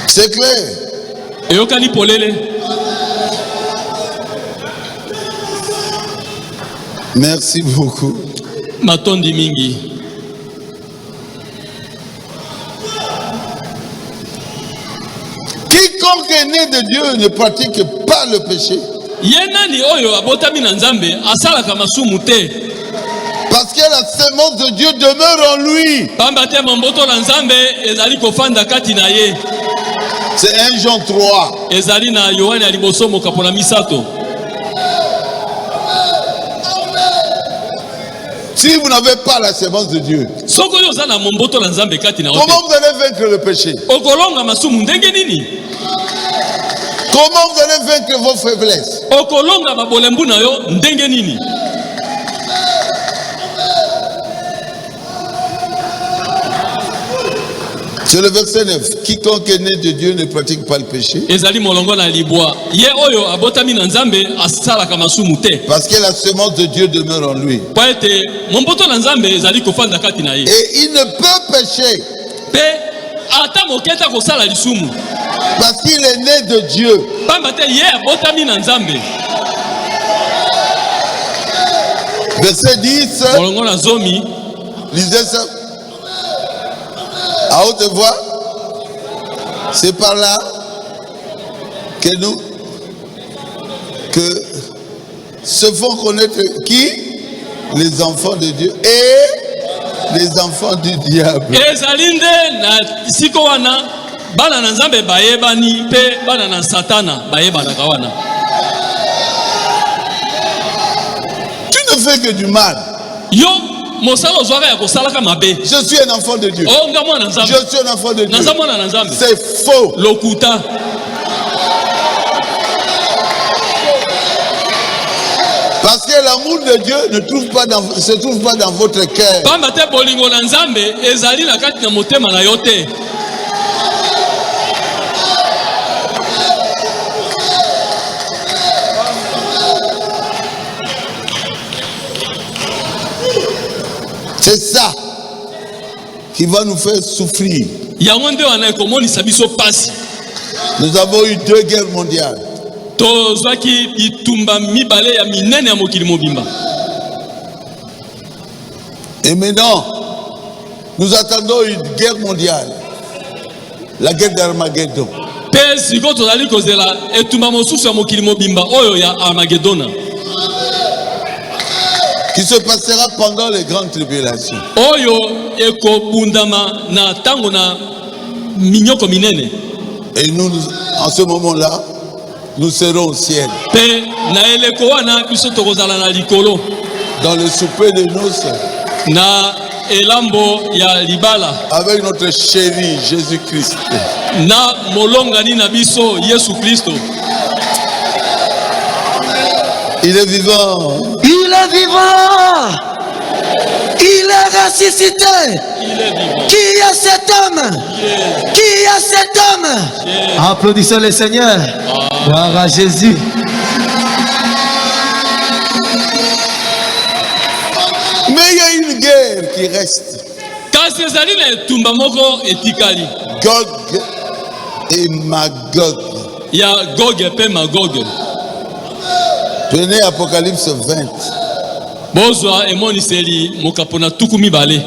C'est clair? Eyokani polele. Merci beaucoup. Matondi mingi. Quiconque est né de Dieu ne pratique pas le péché. Yenani oyo abotami na Nzambe asalaka masumu te. Parce que la sémence de Dieu demeure en lui. Pamba te momboto na Nzambe ezali kofanda kati na ye. C'est 1 Jean 3. Ezali na Yohane ya liboso mokapo na misato. Si vous n'avez pas la sémence de Dieu, Soko yo za na momboto na Nzambe kati na comment ote. vous allez vaincre le péché? Okolonga masumu ndenge nini? Comment vous allez vaincre vos faiblesses? Okolonga babolembu na yo ndenge nini? C'est le verset 9. Quiconque est né de Dieu ne pratique pas le péché. Ezali molongo na libwa. Ye oyo abotami na Nzambe asalaka masumu te. Parce que la sémence de Dieu demeure en lui. Po ete momboto na Nzambe ezali kofanda kati na ye. Et il ne peut pécher Pe ata moketa kosala lisumu. parce qu'il est né de Dieu. Pamba te ye abotami na Nzambe. Verset 10. Molongo na zomi. Lisez ça à haute voix. C'est par là que se font connaître qui? Les enfants de Dieu et les enfants du diable. Ezali nde na siko wana bana na Nzambe bayebani pe bana na Satana bayebanaka wana. Tu ne fais que du mal. Yo mosala ozwaka ya kosalaka mabe. Je suis un enfant de Dieu. Oh nga mwana Nzambe. Je suis un enfant de Dieu. Naza mwana na Nzambe. C'est faux. Lokuta. que l'amour de Dieu se trouve pas dans votre cœur. Pamba te bolingo na Nzambe ezali na kati na motema na yo te. C'est ça qui va nous faire souffrir. Yango nde wana ekomonisa biso pasi. Nous avons eu 2 guerres mondiales. Tozwaki bitumba mibale ya minene ya mokili mobimba. Et maintenant, nous attendons une guerre mondiale. La guerre d'Armageddon. Pe siko tozali kozela etumba mosusu ya mokili mobimba oyo ya Armageddon. Qui se passera pendant les grandes tribulations. Oyo ekobundama na tango na minyoko minene. Et nous, en ce moment-là, nous serons au ciel. Pe na eleko wana biso tokozala na likolo. Dans le souper de noces. Na elambo ya libala. Avec notre chéri Jésus-Christ. Na molongani na biso Yesu Kristo. Il est vivant. Il est vivant. Il est ressuscité. Il est vivant. Qui est cet homme? Qui est cet homme? Applaudissons le Seigneur. Gloire à Jésus. Mais il y a une guerre qui reste. Kasi ezali na etumba moko etikali. Gog et Magog. Ya Gog pe Magog. Prenez Apocalypse 20. Bozwa emoniseli mokapona tuku mibale.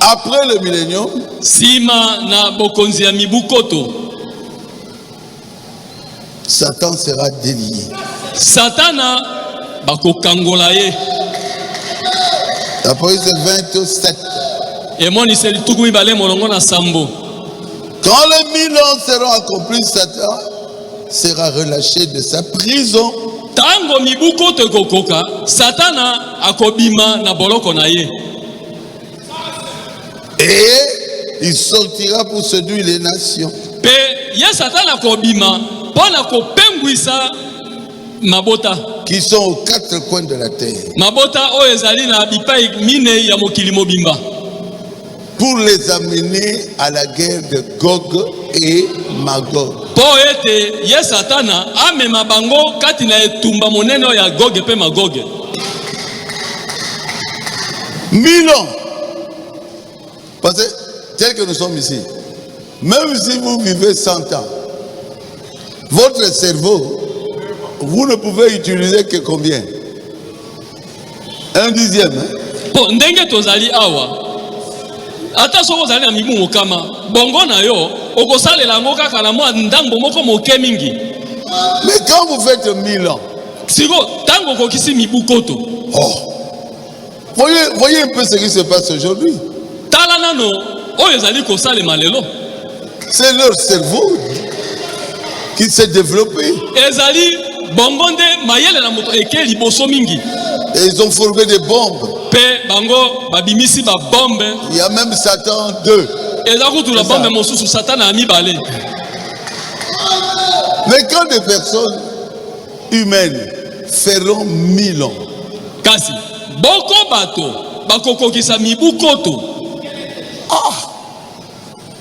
Après le millénium, Sima na bokonzi ya mibukoto. Satan sera délié. Satana bakokangola ye. Apocalypse 27. Emoniseli tuku mibale molongo na sambo. Quand les 1000 ans seront accomplis, Satan sera relâché de sa prison. Tango mibukoto ekokoka, Satana akobima na boloko na ye. Et il sortira pour séduire les nations. Pe ye Satana akobima pona kopengwisa mabota. Qui sont aux 4 coins de la terre. Mabota oyo ezali na bipai mine ya mokili mobimba. Pour les amener à la guerre de Gog et Magog. Po ete ye Satana amema bango kati na etumba monene ya Gog pe Magog. 1000 ans. Parce que tel que nous sommes ici, même si vous vivez 100 ans, votre cerveau, vous ne pouvez utiliser que combien? 1/10. Po ndenge tozali awa. Ata soko zali na mibu mokama, bongo na yo okosalela ngo kaka na mwa ndambo moko moke mingi. Mais quand vous faites 1000 ans, Siko tango kokisi mibu koto. oh, voyez un peu ce qui se passe aujourd'hui. Tala nano oyo ezali kosalema lelo. C'est leur cerveau qui s'est développé. Ezali bongo nde mayele na moto eke liboso mingi. Et ils ont formé des bombes. Pe bango babimisi ba bombe. Il y a même Satan 2. Eza kutu la bombe mosusu Satana amibale. Mais quand des personnes humaines feront 1000 ans, Kasi boko bato bakokokisa mibu koto.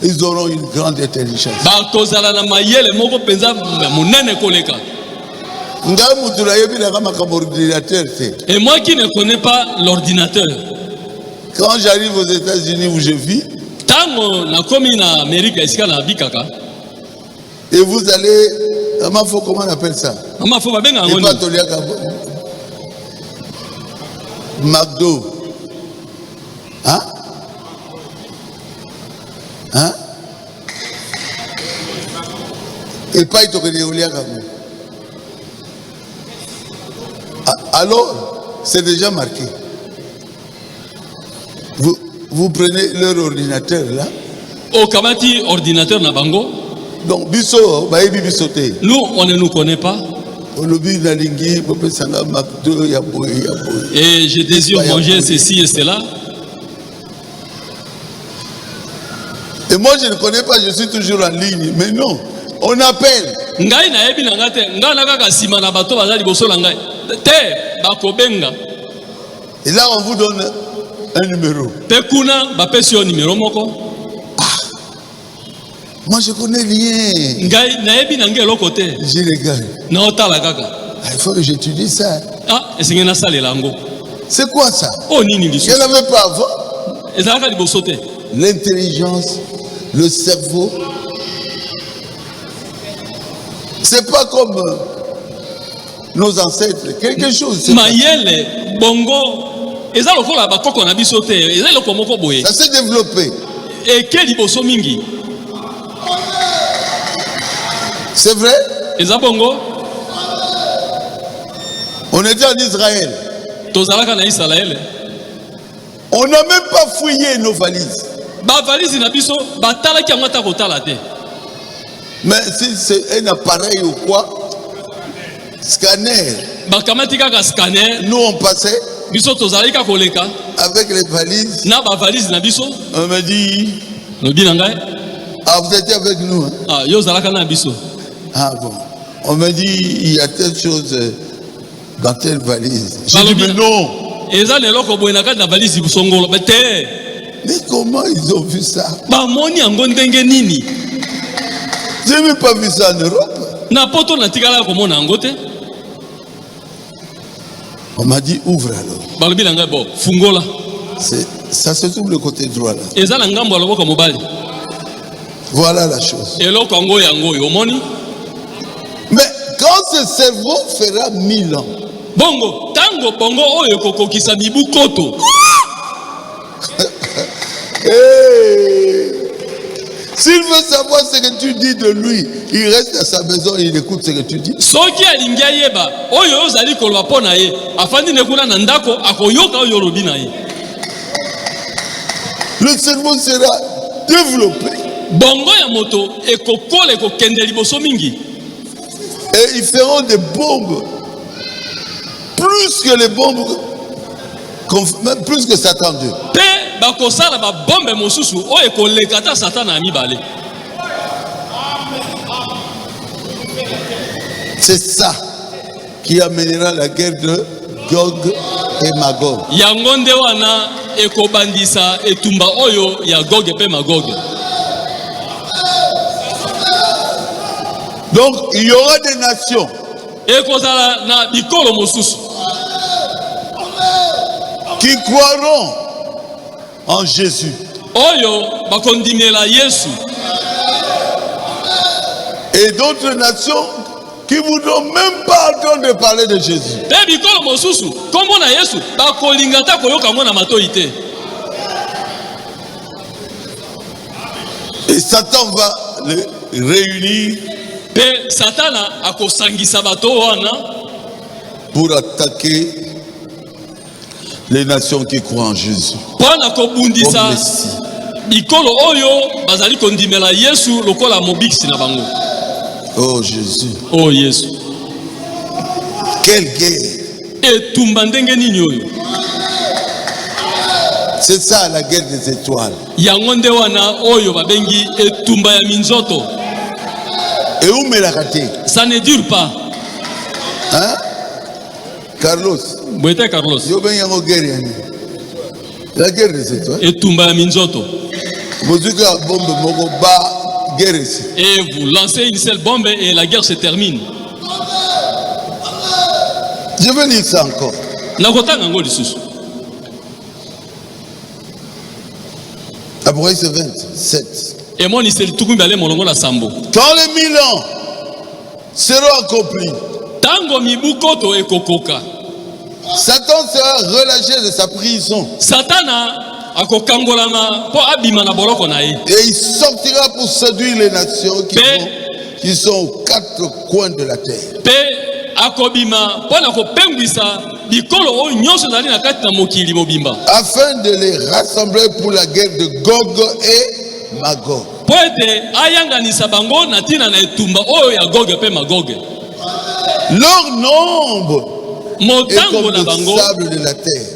ils auront une grande intelligence. Bakozala na mayele moko penza monene koleka. Et moi qui ne connais pas l'ordinateur, quand j'arrive aux États-Unis où je vis, tango na komi na Amerika isika na bikaka, et vous allez, comment on appelle ça? Mama faut ba benga Et ngoni. pas Toliaka, McDo. Hein? Hein? Et pas Toliaka. Alors, c'est déjà marqué. Vous prenez leur ordinateur là. Au kamati ordinateur na bango. Donc, biso, baebi bisote. Nous, on ne nous connaît pas. Et je désire manger ceci et cela. Et moi, je ne connais pas, je suis toujours en ligne. Mais non, on appelle. Ngai na yebi na ngate, ngai na kaka sima na bato bazali boso na ngai. Te, bakobenga. Et là, on vous donne un numéro. Pe kuna bapesi yo numéro moko. Moi, je connais rien. Ngai naebi na ngelo côté. Je les gagne. Na otala kaka. Il faut que j'étudie ça. Ah, esengi na salela ngo. C'est quoi ça? Oh nini lisu. Il n'y en avait pas avant. Ezalaka liboso te. L'intelligence, le cerveau. C'est pas comme nos ancêtres. Quelque chose. Mayele bongo eza lokola bakoko na biso te. Eza loko moko boye. Ça s'est développé. Et ke liboso mingi. C'est vrai? Eza bongo. On était en Israël. Tozalaka na Israël. On n'a même pas fouillé nos valises. Ba valise na biso batalaki yango ata kotala te. Mais si c'est un appareil ou quoi, scanner, Bakamati kaka scanner. nous on passait Biso tozalaki ka koleka. avec les valises. Na ba valise na biso. On me dit, Lobi na ngai. ah vous étiez avec nous. Hein? Ah yo zalaka na biso. Ah bon. On me dit, il y a telle chose dans telle valise. J'ai dit, mais non. Eza leloko boye na kati na valise busongolo. Bete. Mais comment ils ont vu ça? Ba moni yango ndenge nini? J'ai même pas vu ça en Europe. Na poto na tikala komona yango te. On m'a dit, ouvre alors. Balobi na ngai bo fungola. Ça se trouve le côté droit là. Eza na ngambo ya loboko mobali. Voilà la chose. Eloko yango yango yo moni. Mais quand ce cerveau fera 1000 ans, Bongo, tango bongo oyo kokokisa mibu koto. hey, s'il veut savoir ce que tu dis de lui, il reste à sa maison et il écoute ce que tu dis. Soki alingi ayeba oyo ozali koloba pona ye afandi ne kuna na ndako akoyoka oyo lobi na ye. Le cerveau sera développé. Bongo ya moto ekokola ekokende liboso mingi. Et ils feront des bombes. Plus que les bombes, même plus que Satan Dieu. Pe bakosala ba bombe mosusu oyo ekoleka ta Satan na mibale. C'est ça qui amènera la guerre de Gog et Magog. Yango nde wana ekobandisa etumba oyo ya Gog pe Magog. Donc il y aura des nations Ekozala na bikolo mosusu qui croiront en Jésus. oyo bakondimela Yesu. Et d'autres nations qui ne voudront même pas entendre parler de Jésus. Pe bikolo mosusu kombo na Yesu bakolinga ta koyoka ngo na matoi te. Et Satan va les réunir Pe Satana akosangisa bato wana pour attaquer les nations qui croient en Jésus. pona kobundisa Comme Messie. bikolo oyo bazali kondimela Yesu lokola mobikisi na bango. Oh Jésus. Oh Yesu. Quelle guerre. Etumba ndenge nini oyo? C'est ça la guerre des étoiles. Yango nde wana oyo babengi etumba ya minzoto. Et où me la raté? Ça ne dure pas. Hein? Carlos. Bwete Carlos. Yo ben yango guerre yani. La guerre des étoiles. Etumba ya minzoto. Mozuka bombe moko ba guerre ici. Et vous lancez une seule bombe et la guerre se termine. Je vais lire ça encore. Nakotanga ngo lisusu. Apocalypse 27. Et moi ni seli tukumbi ale molongo la sambo. Quand les 1000 ans seront accomplis, Tango mibu koto ekokoka. Satan sera relâché de sa prison Satana akokangolama po abima na boloko na ye. et il sortira pour séduire les nations qui sont aux quatre coins de la terre. Pe akobima po na kopengwisa bikolo oyo nyonso ezali na kati na mokili mobimba. Afin de les rassembler pour la guerre de Gog et Magog. Po ete ayanganisa bango na tina na etumba oyo ya Gog pe Magog. Leur nombre est Motango comme na le bango sable de la terre.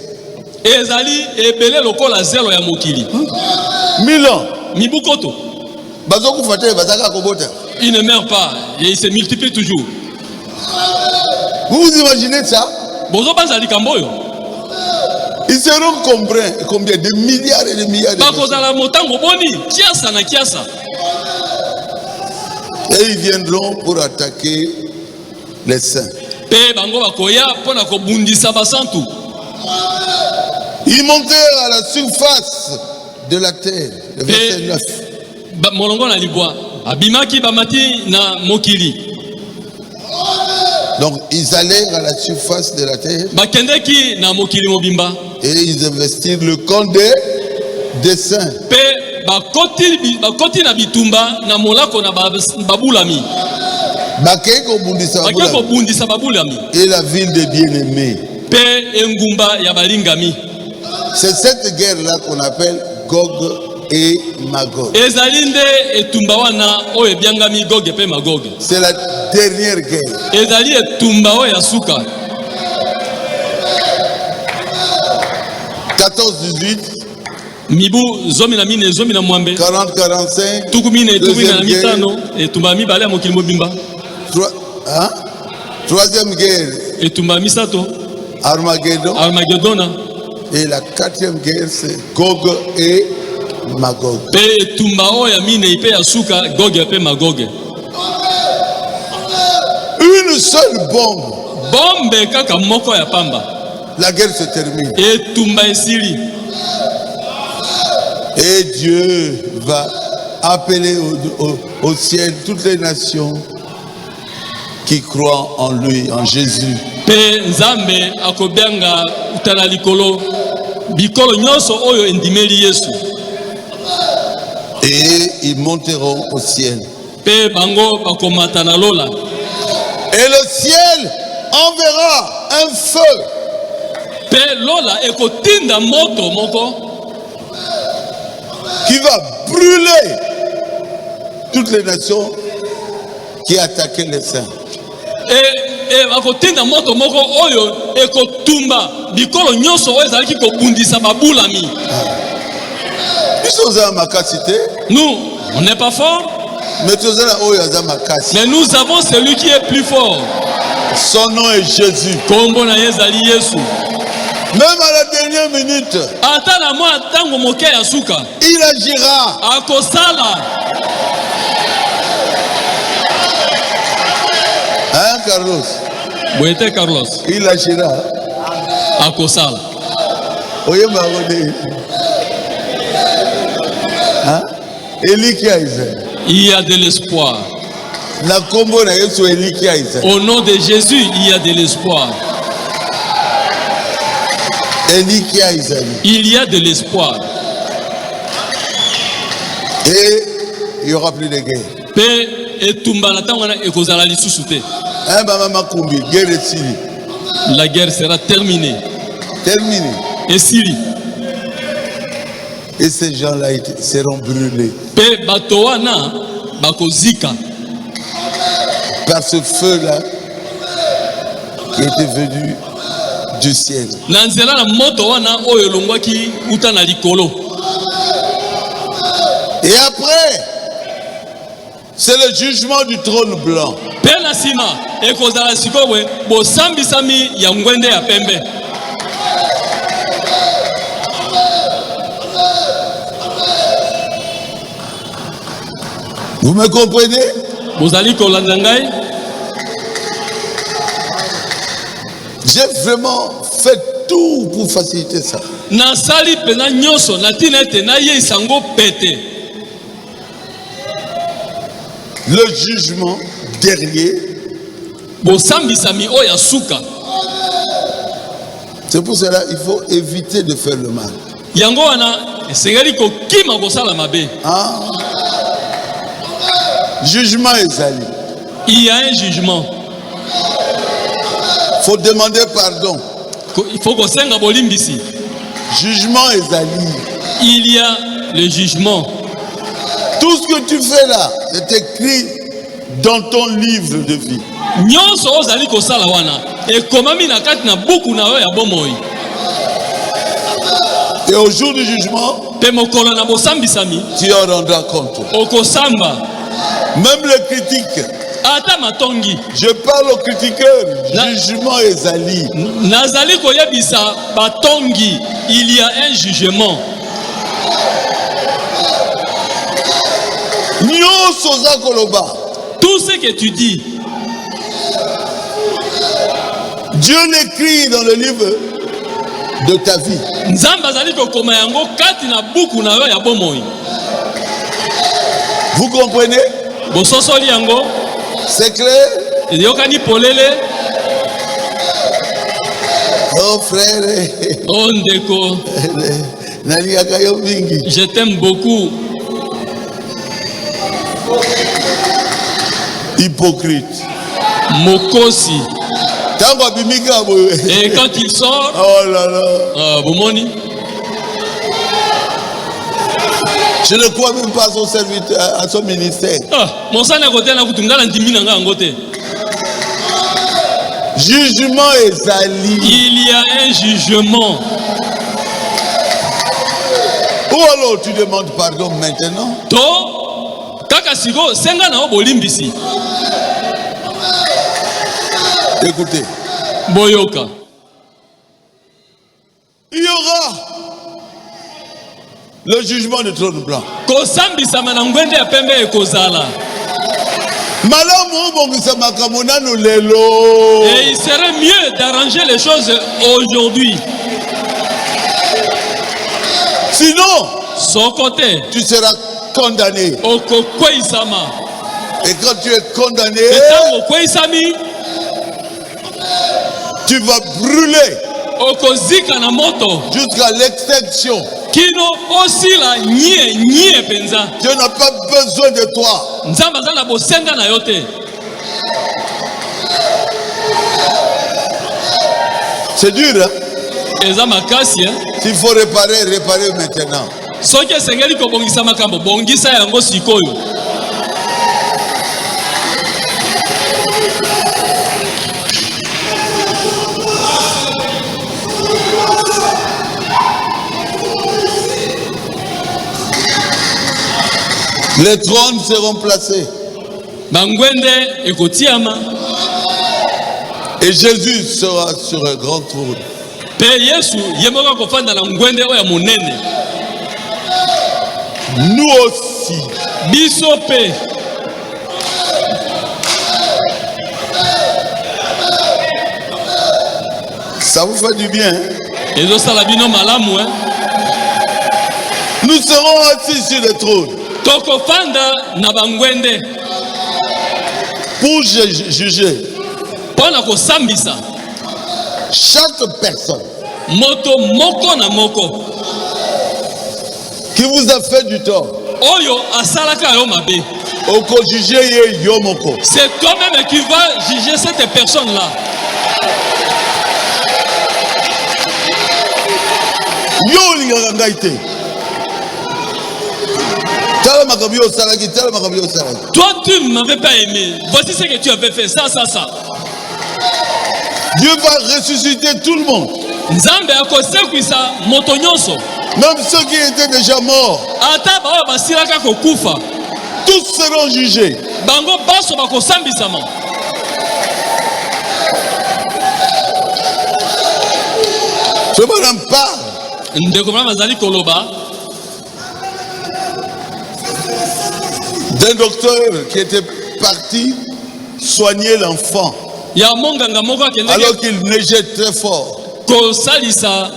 ezali ebele lokola zelo ya mokili. 1000 ans. Mibu koto. Bazokufa te bazaka kobota. Il ne meurt pas et il se multiplie toujours. Vous vous imaginez ça? Bozo banza likamboyo. Ils seront combien de milliards et de milliards de Bakozala motango boni, kiasa na kiasa. Et ils viendront pour attaquer les saints. Pe bango bakoya pona ko bundisa basantu. Ils montèrent à la surface de la terre. Le verset 9. Molongo na libwa. Abimaki bamati na mokili. Donc ils allèrent à la surface de la terre. Bakendeki na mokili mobimba. Et ils investirent le camp des saints. Pe bakoti na bitumba na molako na babulami. Bakeko bundisa babulami. Et la ville des bien-aimés. Pe engumba ya balingami. C'est cette guerre-là qu'on appelle Gog et Magog. Ezalinde etumba wana o ebiangami Gog pe Magog. C'est la dernière guerre. Ezali etumba o ya suka. 14-18. Mibu zomi na mine zomi na mwambe. 40-45. Tukumine na mitano etumba mibale ya mokili mobimba. Troisième guerre. Etumba misato. Armageddon. Et la quatrième guerre, c'est Gog et Magog. Pe tumbao ya mine ipe ya suka Gog pe Magog. Une seule bombe. Bombe kaka moko ya pamba. La guerre se termine. Et tumba esili. Et Dieu va appeler au ciel toutes les nations qui croient en lui, en Jésus. Pe nzambe akobenga utala likolo bikolo nyoso oyo endimeli Yesu. Et ils monteront au ciel. Pe bango bakomata na lola. Et le ciel enverra un feu. Pe lola ekotinda moto moko qui va brûler toutes les nations qui attaquaient les saints. Et bakotinda moto moko oyo ekotumba bikolo nyoso oyo ezalaki kobundisa babulami. Nous, on n'est pas fort. Mais nous avons celui qui est plus fort. Son nom est Jésus. Kombo na ezali Yesu. Même à la dernière minute, il agira. Hein, Carlos? Carlos. Il agira. Akosala. Hein? Il y a de l'espoir. Au nom de Jésus, il y a de l'espoir. Il y a de l'espoir. Et il n'y aura plus de guerre. La guerre sera terminée. Terminée. Et Syrie. Et ces gens-là seront brûlés. Par ce feu-là qui était venu du ciel. Et après, c'est le jugement du trône blanc. Vous me comprenez? J'ai vraiment fait tout pour faciliter ça. Le jugement dernier. C'est pour cela qu'il faut éviter de faire le mal. Ah. Jugement Ezali. Il y a un jugement. Il faut demander pardon. Il faut qu'on s'enga bolimbisi. Jugement Ezali. Il y a le jugement. Tout ce que tu fais là, c'est écrit dans ton livre de vie. Et au jour du jugement, tu en rendras compte. Même les critiques ata matongi Je parle aux critiqueurs. Jugement ezali. nazali koyebisa batongi, il y a un jugement. Nyonso za koloba. Tout ce que tu dis, Dieu l'écrit dans le livre de ta vie. nzambe azali kokoma yango kati na buku na yo ya bomoi. Vous comprenez? Bososoli yango, C'est clair? yokani polele, Oh frère, oh ndeko, nalingaka yo mingi. je t'aime beaucoup. Hypocrite. Mokosi. Tango abimika boye. Et quand il sort, Oh là là. bomoni, Je ne crois même pas à son serviteur, à son ministère. mosana kote na kutungala ndimi na nga ngote. Jugement ezali. Il y a un jugement. Ou alors tu demandes pardon maintenant? To kaka siko senga na bolimbisi. Écoutez. Boyoka. Il y aura le jugement de trône blanc. Kosambisa manangwende ya pembe ekozala. Malamu bongisa makambo nanu lelo. Et il serait mieux d'arranger les choses aujourd'hui. Sinon, Son côté, tu seras condamné. okokweisama. Et quand tu es condamné, Etango kweisami, tu vas brûler okozika na moto. jusqu'à l'extinction. Kino osila nye penza. Dieu n'a pas besoin de toi. Nzamba zana bosenga na yote. C'est dur, hein? Eza makasi, hein? S'il faut réparer, réparer maintenant. Soki esengeli kobongisa makambo, bongisa yango sikoyo. Les trônes seront placés. Bangwende ekotiama. Et Jésus sera sur un grand trône. Pe Yesu yemoka kofanda na ngwende oya monene. Nous aussi. Biso pe. Ça vous fait du bien, hein? Ezo salabino malamu, hein? Nous serons assis sur le trône Tokofanda na bangwende. pour juger Pona kosambisa. chaque personne Moto moko na moko. qui vous a fait du tort. Oyo asalaka yo mabe. Oko juger ye yomoko. C'est toi-même qui vas juger cette personne-là. Yo lingaka ngai te. Tala makambo yo salaki, tala makambo yo salaki. Toi, tu ne m'avais pas aimé. Voici ce que tu avais fait. Ça. Dieu va ressusciter tout le monde. Nzambe akosekwisa moto nyonso. Même ceux qui étaient déjà morts. Ata baoyo basilaka kokufa. Tous seront jugés. Bango baso bakosambisama. Je m'en parle. Ndeko mwana bazali koloba. D'un docteur qui était parti soigner l'enfant Ya monganga moko akendeki alors qu'il neigeait très fort kosalisa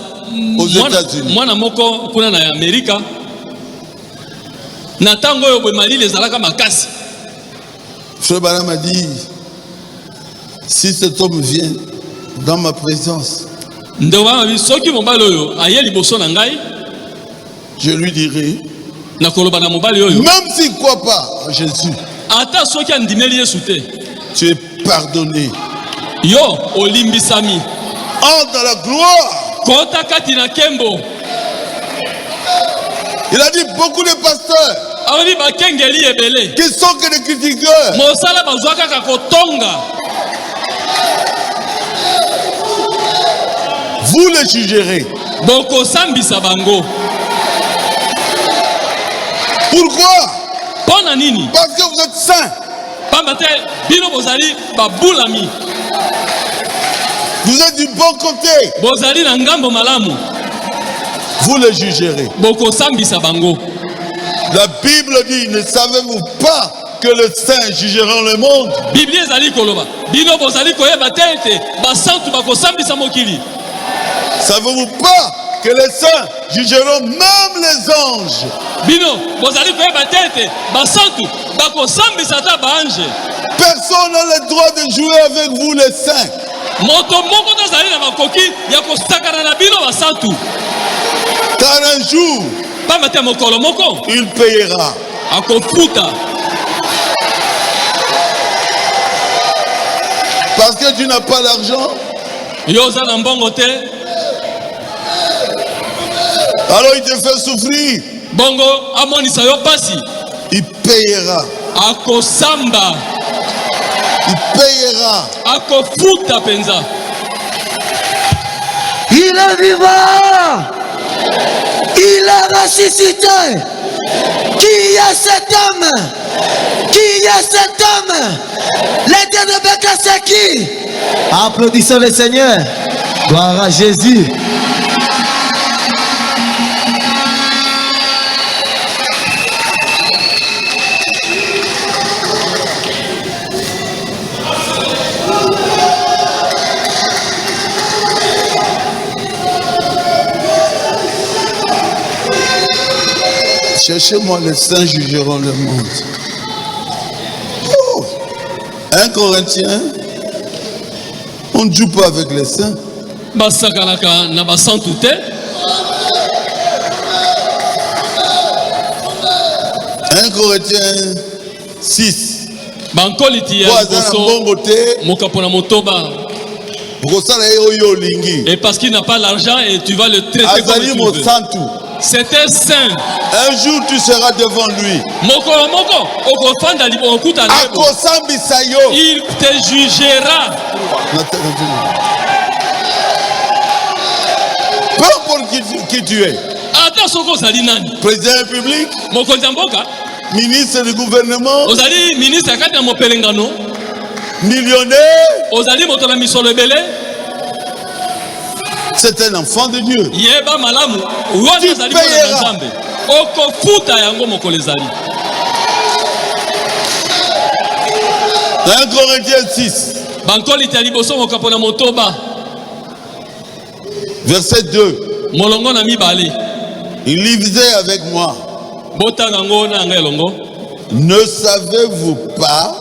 aux États-Unis. mwana moko kuna na Amerika. Na tango oyo boye malili ezalaka makasi. Frère Branham m'a dit, si cet homme vient dans ma présence, Ndeko mwana soki mobali oyo aye liboso na ngai, je lui dirai, na koloba na mobali oyo, même s'il ne croit pas en Jésus, ata soki andimeli Yesu te, tu es pardonné. yo olimbisami. Entre dans la gloire. Kota kati na kembo. Il a dit beaucoup de pasteurs Awi bakengeli ebele. qui sont que des critiqueurs. Mosala bazwa kaka kotonga. Vous les jugerez. Boko sambisa bango. Pourquoi? Pona nini? Parce que vous êtes saints. pamba te bino bozali babulami. Vous êtes du bon côté. Bozali na ngambo malamu. Vous le jugerez. Boko sambisa bango. La Bible dit, ne savez-vous pas que les saints jugeront le monde? Bible ezali koloba. Bino bozali koyeba te ete basantu bako sambisa mokili. Savez-vous pas que les saints jugeront même les anges? Bino bozali koyeba te ete basantu bako sambisa ta baange. Personne n'a le droit de jouer avec vous les saints. Moto moko tozali na makoki ya kosakana na bino basantu. Car un jour, pamba te mokolo moko il payera. Akofuta. Parce que tu n'as pas l'argent. Yoza na mbongo te. Alors il te fait souffrir. Bongo amonisa yo pasi. Il payera. Akosamba. Il payera. Akofuta penza. Il est vivant. Il est ressuscité. Qui est cet homme? Qui est cet homme? L'aide de Beka, c'est qui? Applaudissons le Seigneur. Gloire à Jésus. Cherchez-moi, les saints jugeront le monde. Oh. 1 Corinthiens, on ne joue pas avec les saints. Basakalaka na basantu te. 1 Corinthiens 6. Bankoliti ya mokapona motoba. Et parce qu'il n'a pas l'argent et tu vas le traiter comme tu veux. C'était saint. Un jour tu seras devant lui. Il te jugera. Peu importe qui tu es. Président République, ministre du gouvernement, millionnaire, c'est un enfant de Dieu. Tu payeras. 1 Corinthiens 6. Verset 2. Il lisait avec moi. Ne savez-vous pas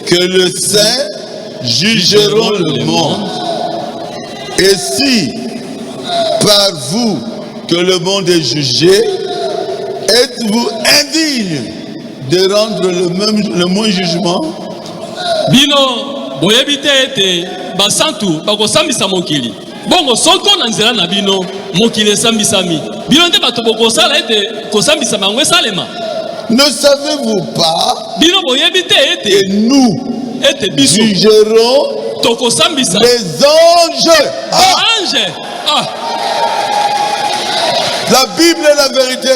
que les saints jugeront le monde? Et si par vous que le monde est jugé, êtes-vous indigne de rendre le moins jugement? Bino boyebite ete basantu bakosambisa mokili. Bongo soko na nzela na bino mokili esambisami. Bino nde bato bokosala ete kosambisa bango esalema. Ne savez-vous pas bino boyebite ete et nous jugerons les anges? Ange. Ah. La Bible est la vérité.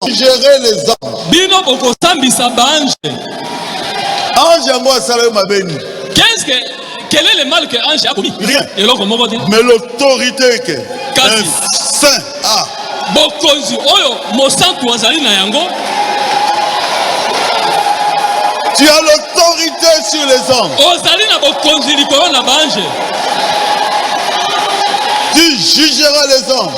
Vous jugerez les anges. Bino bokosambisa bange. Ange à moi salé ma béni. Quel est le mal que ange a commis? Rien. Mais l'autorité que un saint a. Bokonzi oyo mosantu azali na yango. Tu as l'autorité sur les anges. Tu jugeras les anges.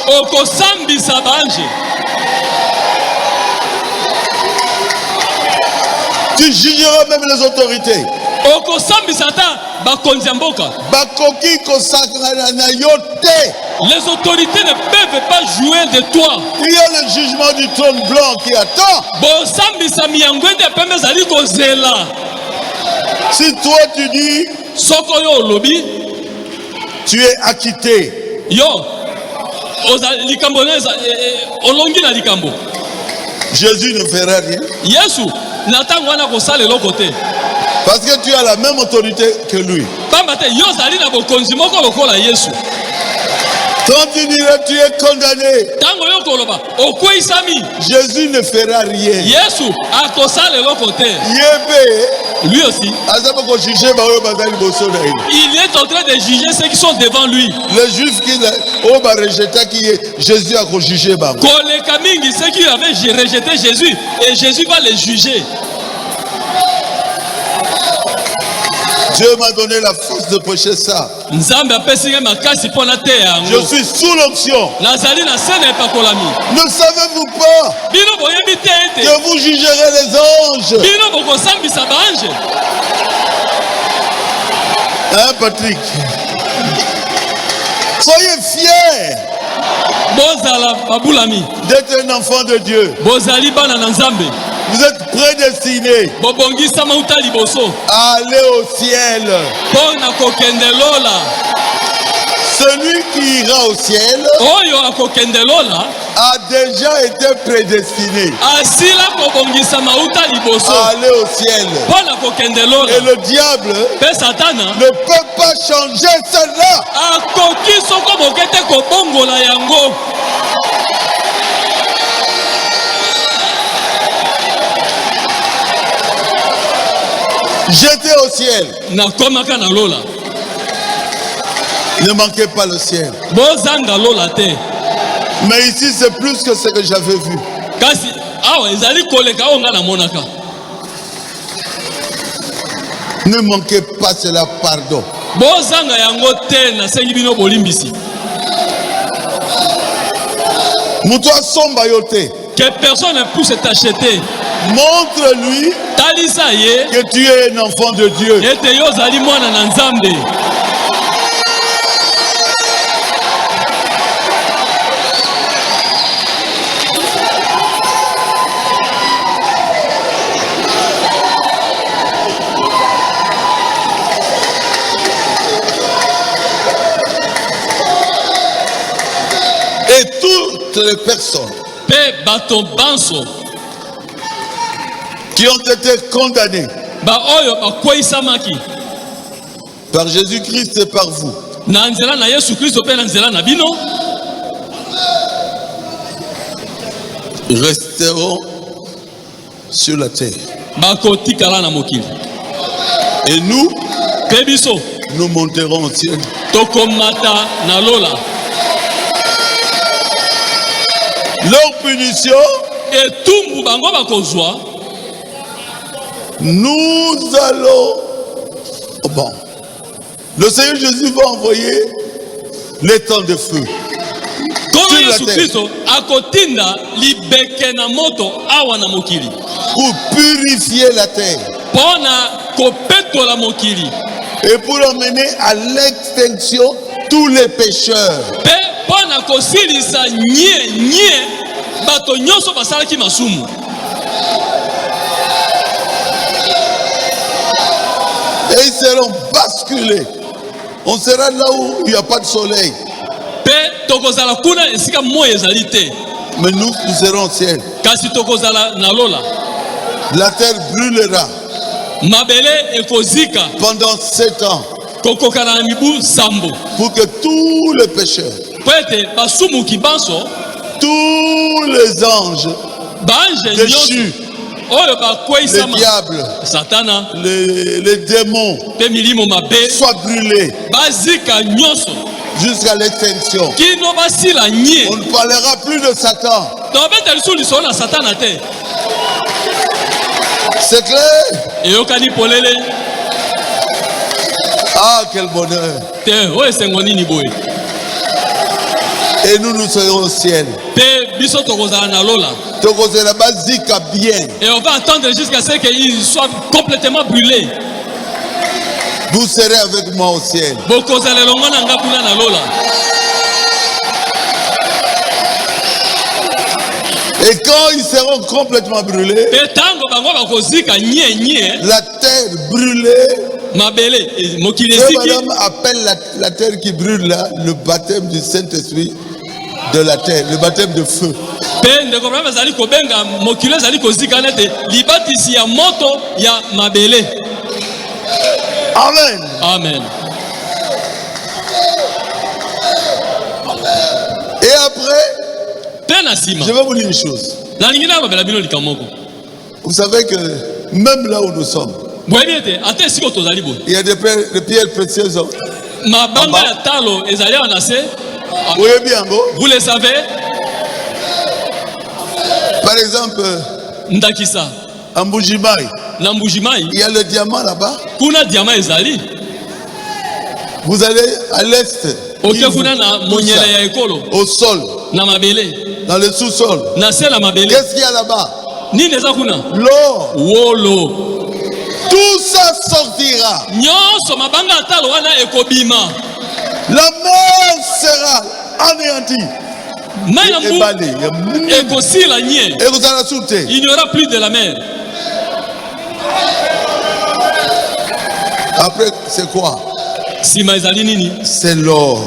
Tu jugeras même les autorités. Les autorités ne peuvent pas jouer de toi. Il y a le jugement du trône blanc qui attend. Si toi tu dis, tu es acquitté. Jésus ne fera rien. Parce que tu as la même autorité que lui. Quand tu diras tu es condamné, Tango yo koloba, okweisami. Jésus ne fera rien. Yesu akosala eloko te. Yébé, Lui aussi, azaba ko juger ba oyo bazali liboso na ye. il est en train de juger ceux qui sont devant lui. Les Juifs qui ont rejeté qui Jésus a jugé ba. Koleka mingi ceux qui avaient rejeté Jésus et Jésus va les juger. Dieu m'a donné la force de prêcher ça. Nzambe apesinga makasi pona te yango. Je suis sous l'onction. Nazali na sene pakolami. Ne savez-vous pas Bino boyebi te ete. que vous jugerez les anges? Bino bokosambisa baange. Hein, Patrick? Soyez fiers Bozala babulami. d'être un enfant de Dieu. Bozali bana na Nzambe. Vous êtes prédestinés Bobongisa mauta liboso. à aller au ciel. Pona kokende lola. Celui qui ira au ciel Oyo akokende lola. a déjà été prédestiné Asila kobongisa mauta liboso. à aller au ciel. Pona kokende lola. Et le diable Pe satana. ne peut pas changer cela. Akoki soko bokete kobongola yango. Jetez au ciel. Na komaka na lola. Ne manquez pas le ciel. Bozanga lola te. Mais ici, c'est plus que ce que j'avais vu. Kasi awa ezali koleka onga na monaka. Ne manquez pas cela, pardon. Bozanga yango te na sengi bino bolimbisi. Mutu asomba yo te. Que personne ne puisse t'acheter. Montre-lui Talisa ye. que tu es un enfant de Dieu. Ete yo zali mwana na Nzambe. Et toutes les personnes Pe bato banso. qui ont été condamnées Ba oyo bakweisamaki. par Jésus-Christ et par vous, Na nzela na Yesu Kristo pe na nzela na bino. resteront sur la terre. Bakotikala na mokili. Et nous, Pe biso. nous monterons au ciel. Tokomata na lola. Leur punition, Etumbu bango bakozwa. nous allons... Oh bon. Le Seigneur Jésus va envoyer les temps de feu. Comme Sur la Yesu terre. Kristo akotinda libeke na moto awa na mokili. Pour purifier la terre. Pona kopetola mokili. Et pour amener à l'extinction tous les pécheurs. Pe pona kosilisa nye bato nyonso basalaki masumu. Et ils seront basculés. On sera là où il n'y a pas de soleil. Pe tokozala kuna esika moyo ezali te. Mais nous serons au ciel. Kasi tokozala na lola. La terre brûlera Mabele ekozika pendant 7 ans kokoka na mibu sambo. pour que tous les pécheurs, Po ete basumuki banso tous les anges, baanje les nyonso chus, oyo les bakweisama diables, satana les démons pe milimo mabe soient brûlés bazika nyonso jusqu'à l'extinction. kino basila nye. On ne parlera plus de Satan. Tobeta lisu liso na satana te. C'est clair? Eyokani polele Ah, quel bonheur. te oyo esengo nini boye. Et nous serons au ciel. Pe biso tokozala na lola. Tokozela bazika bien. Et on va attendre jusqu'à ce qu'il soit complètement brûlé. Vous serez avec moi au ciel. Bokozala longo na nga kuna na lola. Et quand ils seront complètement brûlés, Pe tango bango bakozika nye la terre brûlée, mabele mokili ce esiki. madame appelle la terre qui brûle là, le baptême du Saint-Esprit de la terre, le baptême de feu. Pe ndeko brama zali kobenga mokili ezali kozika nete libatisi ya moto ya mabele. Amen. Amen. Je vais vous dire une chose. Vous savez que même là où nous sommes, il y a des pierres précieuses. Vous les savez? Par exemple, en Mbujimayi, il y a le diamant là-bas. Vous allez à l'est, au sol, dans le sous-sol. Qu'est-ce qu'il y a là-bas? L'eau. Tout ça sortira. La mer sera anéantie. Et vous allez sauter. Il n'y aura plus de la mer. Après, c'est quoi? C'est l'or.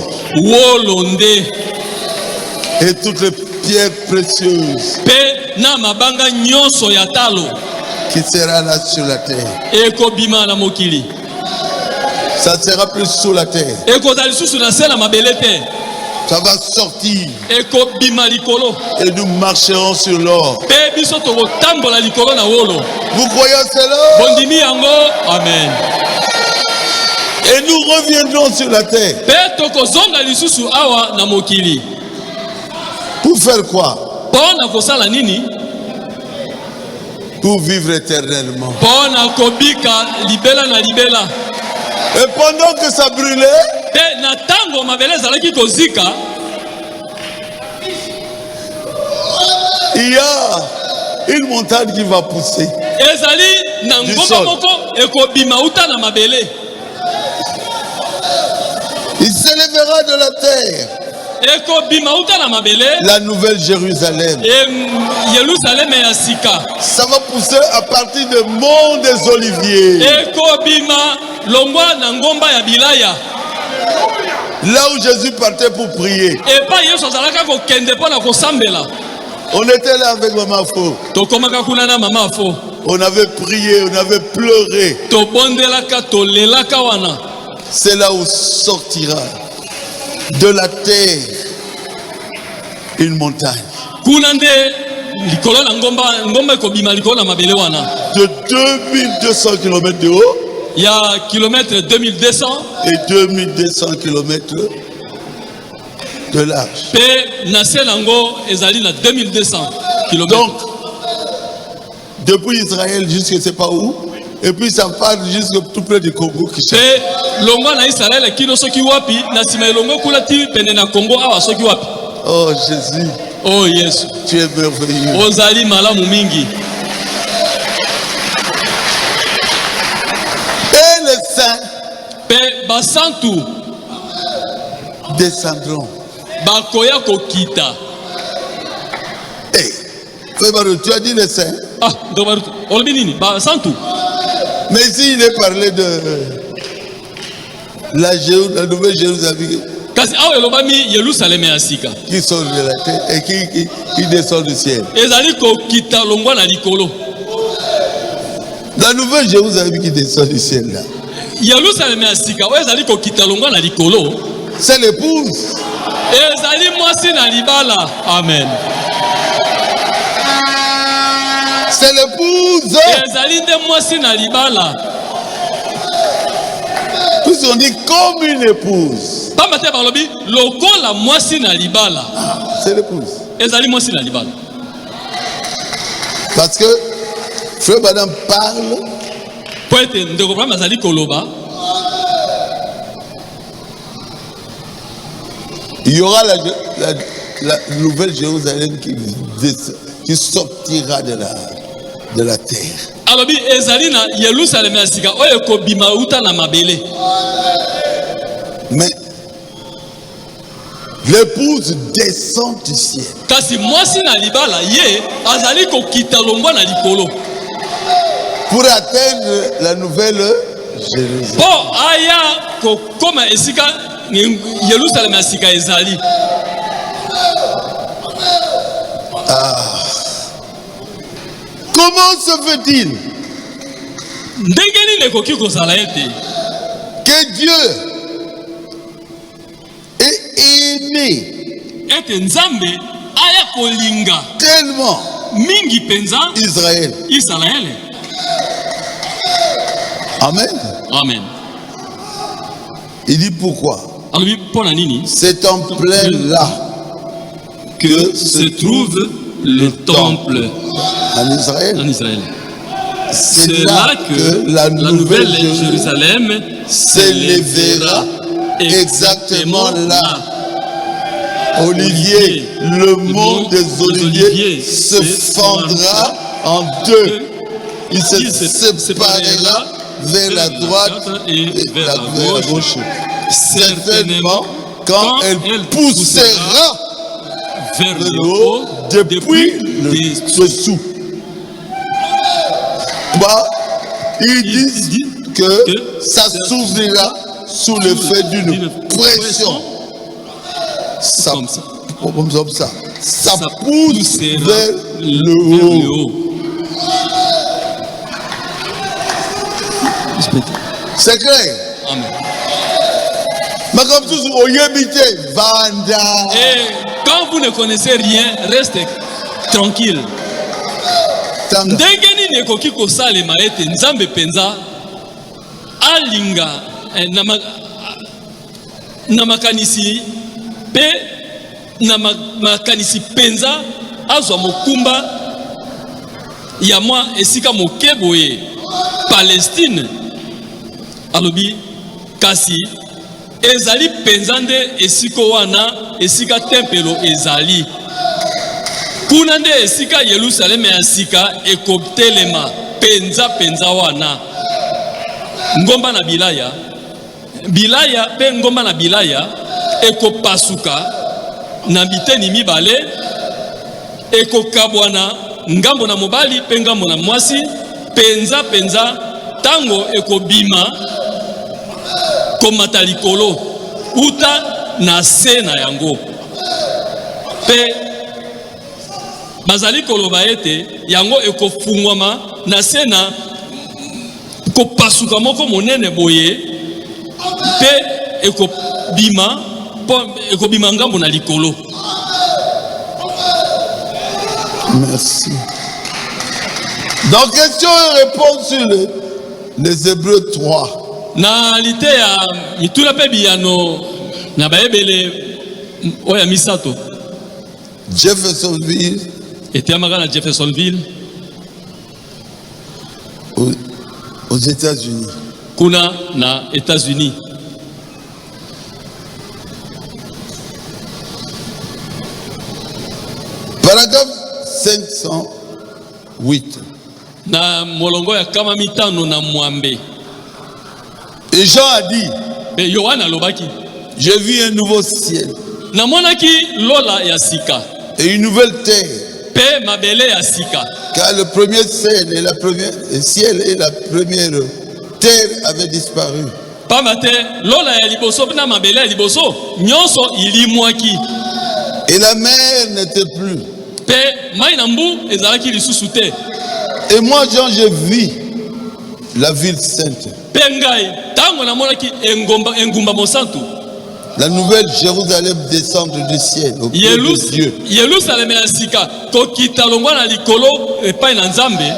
Et toutes les pierres précieuses qui sera là sur la terre. Ça ne sera plus sous la terre. Ça va sortir. Et nous marcherons sur l'or. Vous croyez en cela? Amen. Et nous reviendrons sur la terre. Pour faire quoi? Pour vivre éternellement. Et pendant que ça brûlait, il y a une montagne qui va pousser du sol. Il s'élèvera de la terre. La nouvelle Jérusalem. Ça va pousser à partir du mont des Oliviers. Là où Jésus partait pour prier. On était là avec Maman Fo. On avait prié, on avait pleuré. C'est là où sortira de la terre une montagne. De 2200 km de haut. Il y a kilomètre 2200 et 2200 km de large. Donc, depuis Israël jusqu'à je ne sais pas où, et puis ça part jusqu'à tout près du Congo. Oh Jésus, oh yes, tu es merveilleux. Et les saints descendront. Hey, tu as dit les saints. Mais ici il est parlé de la nouvelle Jérusalem qui sort de la terre et qui descend du ciel. La nouvelle Jérusalem qui descend du ciel là, c'est l'épouse. Amen. C'est l'épouse. Puisqu'on dit comme une épouse. C'est l'épouse. Parce que Frère Madame parle. Il y aura la nouvelle Jérusalem qui sortira de la terre. Mais l'épouse descend du ciel pour atteindre la nouvelle Jérusalem. Comment se fait-il que Dieu ait aimé akolinga tellement mingi penza Israël. Israël. Amen. Amen. Il dit pourquoi? Alors pour la nini C'est en plein là que se trouve le temple en Israël. en Israël. C'est là que la nouvelle Jérusalem s'élèvera exactement là. Olivier, le mont des oliviers se fendra en deux. Il se séparera vers la droite et vers la gauche. Certainement, quand elle poussera vers le haut depuis le dessous. Ils disent que ça s'ouvrira sous l'effet d'une pression. Ça pousse vers le haut. C'est clair. Amen. Mais comme toujours, Vanda. Et quand vous ne connaissez rien, restez tranquille. Ndenge nini ekoki kosalema ete nzambe penza alinga na makanisi pe na makanisi penza azwa mokumba ya mwa esika moke boye Palestine alobi kasi ezali penza nde esiko wana esika tempelo ezali kuna nde esika Yerusalem ya sika ekotelema penza wana ngomba na bilaya pe ngomba na bilaya ekopasuka na biteni mibale ekokabwana ngambo na mobali pe ngambo na mwasi penza tango ekobima komata likolo uta na se na yango pe bazali koloba ete yango ekofungwama na se na kopasuka moko monene boye pe ekobima ngambo na likolo. Merci. Donc question et réponse sur les Hébreux 3. Na lite ya mituna pe biyano na baebele oya misato. Jeffersonville. Était à Jeffersonville. Aux États-Unis. Kuna na États-Unis. Paragraphe 508. Na molongo ya kama mitano na mwambe. Et Jean a dit, Yohana lobaki, j'ai vu un nouveau ciel. Na monaki lola ya sika. Et une nouvelle terre. Pe mabele ya sika. Car le premier ciel et la première terre avaient disparu. Pamate lola ya liboso na mabele ya liboso nyonso ilimwaki. Et la mer n'était plus. Pe mai na mbu ezalaki lisusu te. Et moi Jean j'ai vu la ville sainte. Pe ngai tango na monaki engumba mosantu. La nouvelle Jérusalem descendre du ciel au pied de Dieu. Yerusalem ya sika kokita longwa na likolo epai na Nzambe.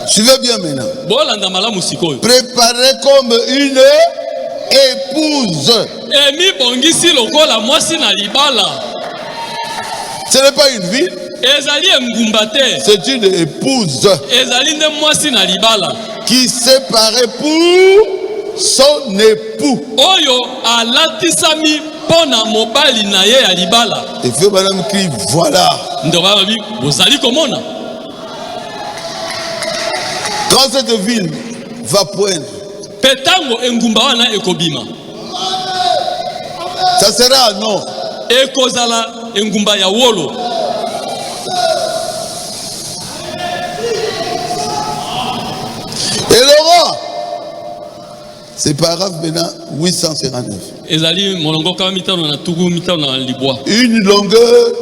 Suivez bien maintenant. Bolanda malamu sikoyo. Préparée comme une épouse. Emi bongisi lokola mwasi na libala. Ce n'est pas une ville. Ezali engumba te. C'est une épouse. Ezali nde mwasi na libala. Qui s'est parée pour son époux. Oyo alatisami pona mobali na ye ya libala. Et fait madame crie voilà. Ndoba babi bozali komona. Quand cette ville va poindre. Petango engumba wana ekobima. Ça sera non. Ekozala engumba ya wolo. Et le roi. C'est paragraphe maintenant 859. Ezali molongo kama mitano na tugu mitano na libwa. Une longueur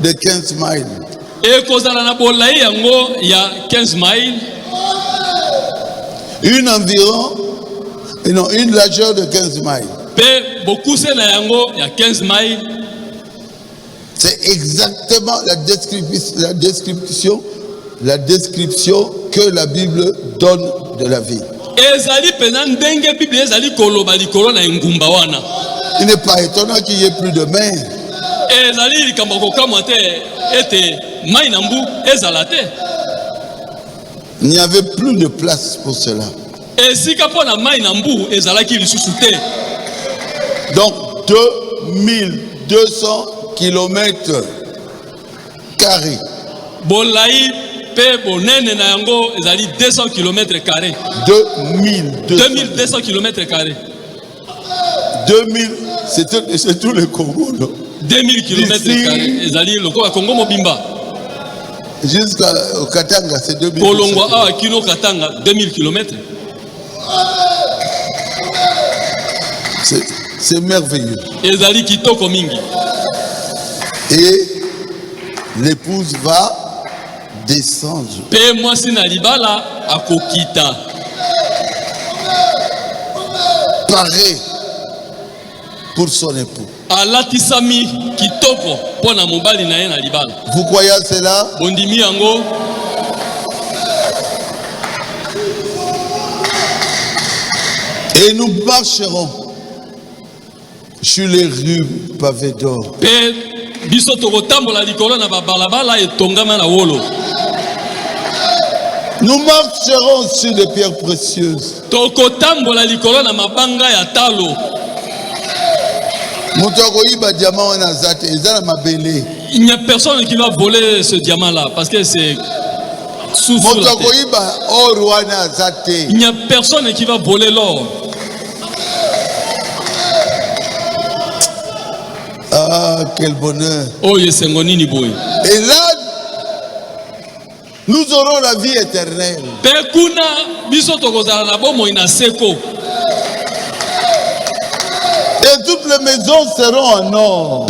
de 15 miles. Ekozala na bolai yango ya 15 miles. Une largeur de 15 miles. Pe bokuse na yango ya 15 miles. C'est exactement la description que la Bible donne de la vie. Il n'est pas étonnant qu'il y ait plus de mer. Il n'y avait plus de place pour cela. Donc 2200 kilomètres carrés. 200 km carrés. 2200 km carrés. 2000, c'est tout le Congo, non? 2000 km carrés. Jusqu'au Katanga, c'est 2000 Katanga, 2000 km. C'est merveilleux. Et l'épouse va descendre. Paré pour son époux. Vous croyez à cela? Et nous marcherons sur les rues pavées d'or. Nous marcherons sur des pierres précieuses. Il n'y a personne qui va voler ce diamant-là parce que c'est sous la terre. Il n'y a personne qui va voler l'or. Ah, quel bonheur. Et là, nous aurons la vie éternelle. Et toutes les maisons seront en or.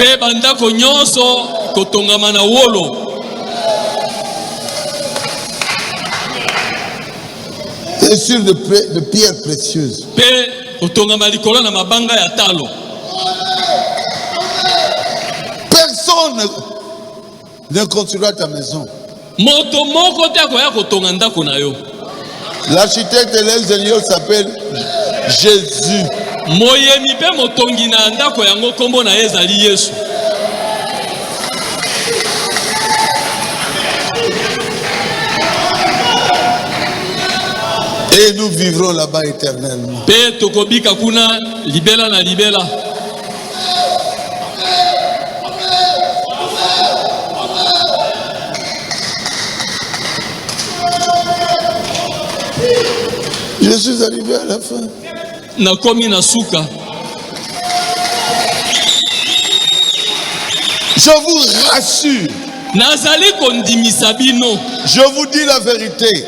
Et sur de pierres précieuses. Personne ne construira ta maison. L'architecte et l'ingénieur s'appelle Jésus. Et nous vivrons là-bas éternellement. Je suis arrivé à la fin. Je vous rassure. Je vous dis la vérité.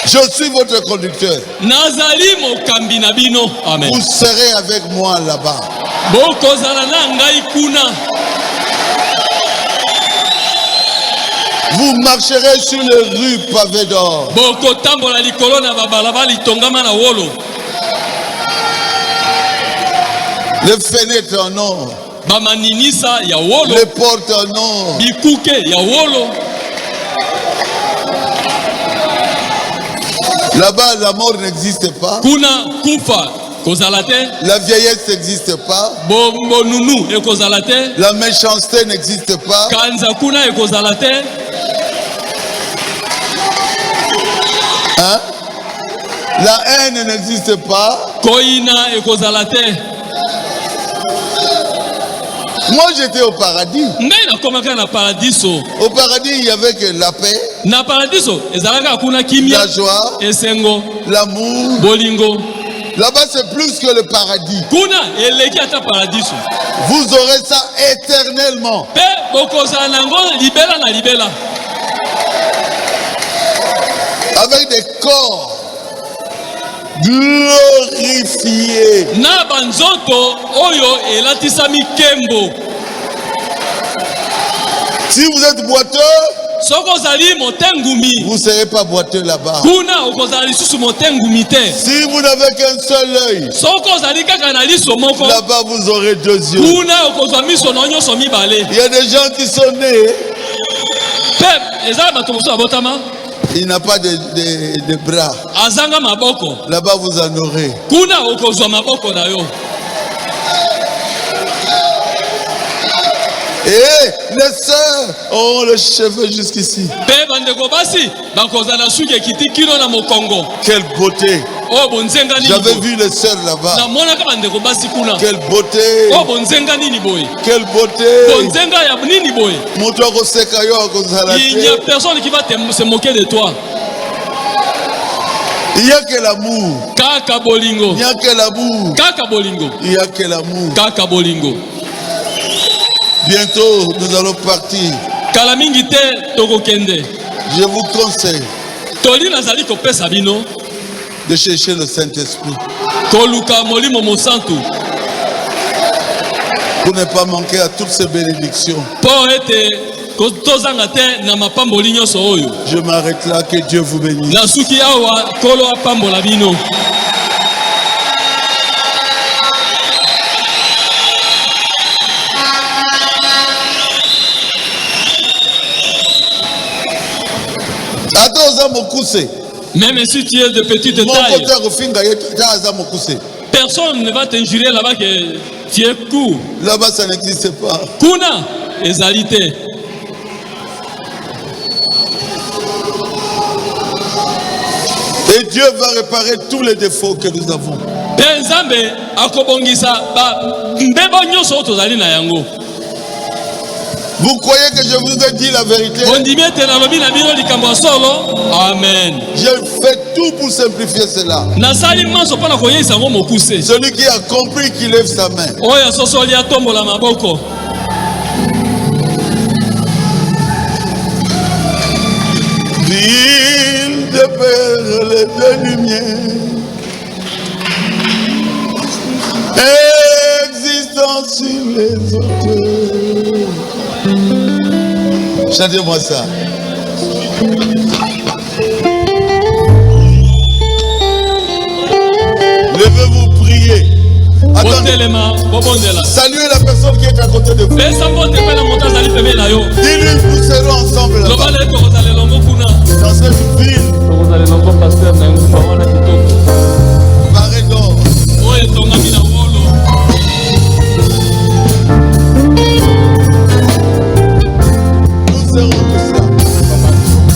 Je suis votre conducteur. Amen. Vous serez avec moi là-bas. Vous marcherez sur les rues pavées d'or. Les fenêtres en or. Les portes en or. Là-bas, la mort n'existe pas. La vieillesse n'existe pas. La méchanceté n'existe pas. Hein? La haine n'existe pas. Moi j'étais au paradis. Au paradis il y avait que la paix, la joie, l'amour. Là-bas c'est plus que le paradis. Vous aurez ça éternellement. Avec des corps glorifiés. Si vous êtes boiteux, Soko zali motengumi. vous ne serez pas boiteux là-bas. Kuna okozali susu motengumi te. Si vous n'avez qu'un seul œil, Soko zali kaka na liso moko. là-bas vous aurez 2 yeux. Kuna okozwa miso na nyonso mibale. Il y a des gens qui sont nés, Pep, ezala bato mosusu abotama. il n'a pas de bras. Azanga maboko. Là-bas vous en aurez. Kuna okozwa maboko na yo. Et les sœurs auront les cheveux jusqu'ici. Pe bandeko basi bakozala suki ekiti kino na mokongo. Quelle beauté! Oh bonzenga nini. J'avais boye. vu les sœurs là-bas. Na mona ka bandeko basi kuna. Quelle beauté! Oh bonzenga nini boye. Quelle beauté! Bonzenga ya nini boye. Moto akoseka yo akozala Il n'y a te. personne qui va se moquer de toi. Il n'y a que l'amour. Kaka bolingo. Il n'y a que l'amour. Kaka bolingo. Il n'y a que l'amour. Kaka bolingo. Bientôt, nous allons partir. Kala mingi te tokokende. Je vous conseille Toli nazali kopesa bino. de chercher le Saint-Esprit Koluka molimo mosantu. pour ne pas manquer à toutes ces bénédictions. Po ete tozanga te na mapamboli nyonso oyo. Je m'arrête là, que Dieu vous bénisse. Na suki awa kolo apambola bino. Attends, Oza Mokuse. Même si tu es de petite Mon taille, côté Rofinga, Oza Mokuse. personne ne va t'injurer là-bas que tu es court. Là-bas, ça n'existe pas. Kuna ezali te. Et Dieu va réparer tous les défauts que nous avons. Pe Nzambe akobongisa ba mbebo nyonso tozali na yango. Vous croyez que je vous ai dit la vérité? Ondimi ete nalobi na bino likambo ya solo. Amen. J'ai fait tout pour simplifier cela. Nasali manso mpona koyeisa yango mokuse. Celui qui a compris qui lève sa main. Oyo asosoli atombola maboko. Ville de perles et de lumière, existant sur les hauteurs. Chantez-moi ça. Levez-vous, priez. Attendez. Botelema, bobondela. Saluez la personne qui est à côté de vous. Pesa mbote pe na moto azali pembeni na yo. Dis-lui, nous serons ensemble là-bas. Loba le tokozala elongo kuna. Dans cette ville, Tokozala elongo pasteur na ngumba wana kitoko. parée d'or. Oyo etongami na wolo. Nous serons tous là.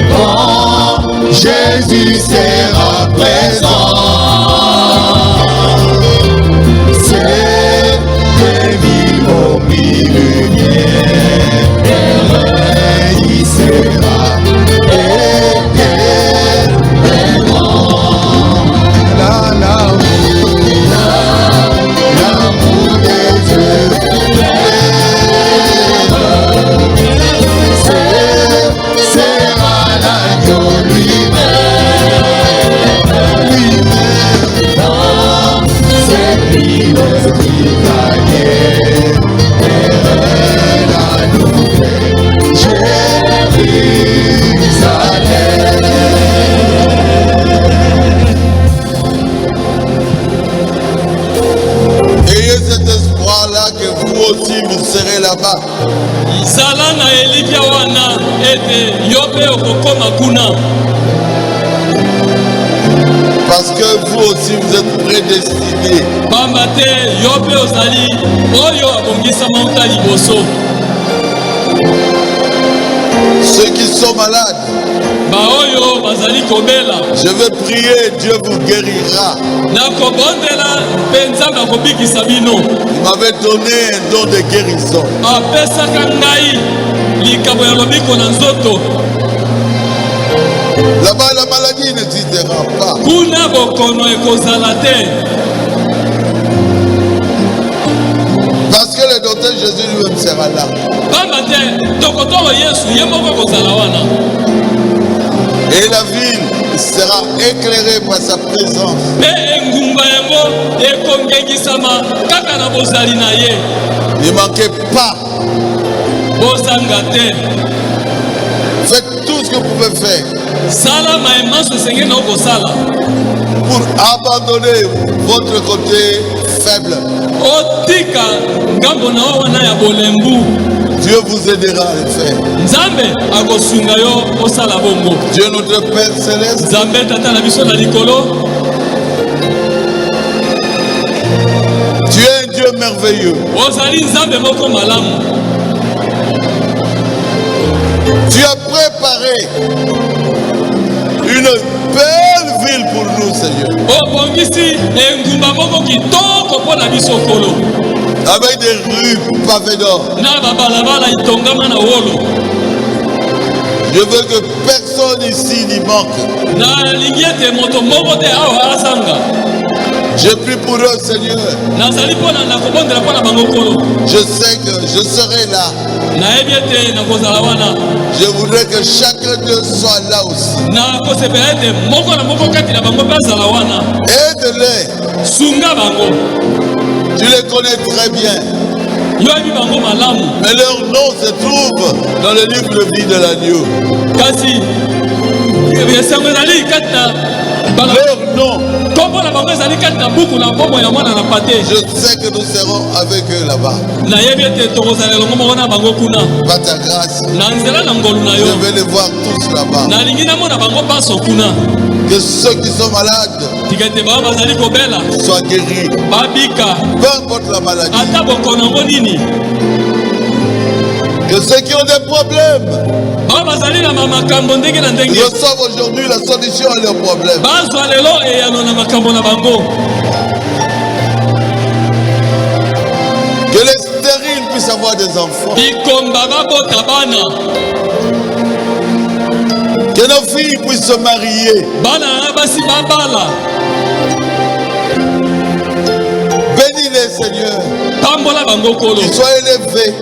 quand Jésus sera présent. C'est le vivant millénaire, il sera éternellement. L'amour des Dieu, sera l'agneau lui-même, c'est lui le divanier, la nouvelle Jérusalem. Ayez cet espoir-là que vous aussi vous serez là-bas. Zalana elikia wana ete yope okokoma kuna. Parce que vous aussi vous êtes prédestinés. Bambate yope ozali oyo abongisa mauta liboso. Ceux qui sont malades, Baoyo bazali kobela. je vais prier, Dieu vous guérira. Nakobondela penza nakobikisa bino. Il m'avait donné un don de guérison. Apesaka ngai likabo ya lobiko na nzoto. Là-bas, la maladie n'existera pas. Kuna bokono ekozala te. Parce que le docteur Jésus lui-même sera là. Bambate tokotoro Yesu ye moko kozala wana. Et la ville sera éclairée par sa présence. Pe engumba yango ekongengisama kaka na bozali na ye. Ne manquez pas. Bozanga te. Faites tout ce que vous pouvez faire Sala maemaso esengeli na okosala. pour abandonner votre côté faible. Otika ngambo na wana ya bolembu. Dieu vous aidera à le faire. Nzambe akosunga yo osala bongo. Dieu notre Père Céleste, Nzambe tata na biso na likolo. tu es un Dieu merveilleux. Ozali nzambe moko malamu. Tu as préparé une belle ville pour nous, Seigneur. Obongisi engumba moko kitoko mpo na biso kolo. Avec des rues pavées d'or. Na babalabala itongama na wolo. Je veux que personne ici n'y manque. Na lingi ete moto moko te awa azanga. Je prie pour eux, Seigneur. Nazali mpo na nakobondela mpo na bango kolo. Je sais que je serai là. Nayebi ete nakozala wana. Je voudrais que chacun d'eux soit là aussi. Nakosepela ete moko na moko kati na bango mpe azala wana. Aide-les. Sunga bango. Tu les connais très bien. Yoyebi bango malamu. Mais leur nom se trouve dans le livre de vie de l'agneau. Kasi esango ezali kati na Leur nom. kombo na bango ezali kati na buku na kombo ya mwana na pate. Je sais que nous serons avec eux là-bas. Nayebi ete tokozala elongo moko na bango kuna. Par ta grâce, Na nzela na ngolu na je yo. vais les voir tous là-bas. Nalingi namona bango paso kuna. Que ceux qui sont malades Tika ete bango bazali kobela. soient guéris. Babika. Peu importe la maladie. Ata bokono ngo nini. Que ceux qui ont des problèmes Bango bazali na makambo ndenge na ndenge. reçoivent aujourd'hui la solution à leurs problèmes. Bazwa lelo eyano na makambo na bango. Que les stériles puissent avoir des enfants. Bikomba babota bana. Que nos filles puissent se marier. Bana na basi babala. Bénis-les, Seigneur. Pambola bango kolo. Qu'ils soient élevés.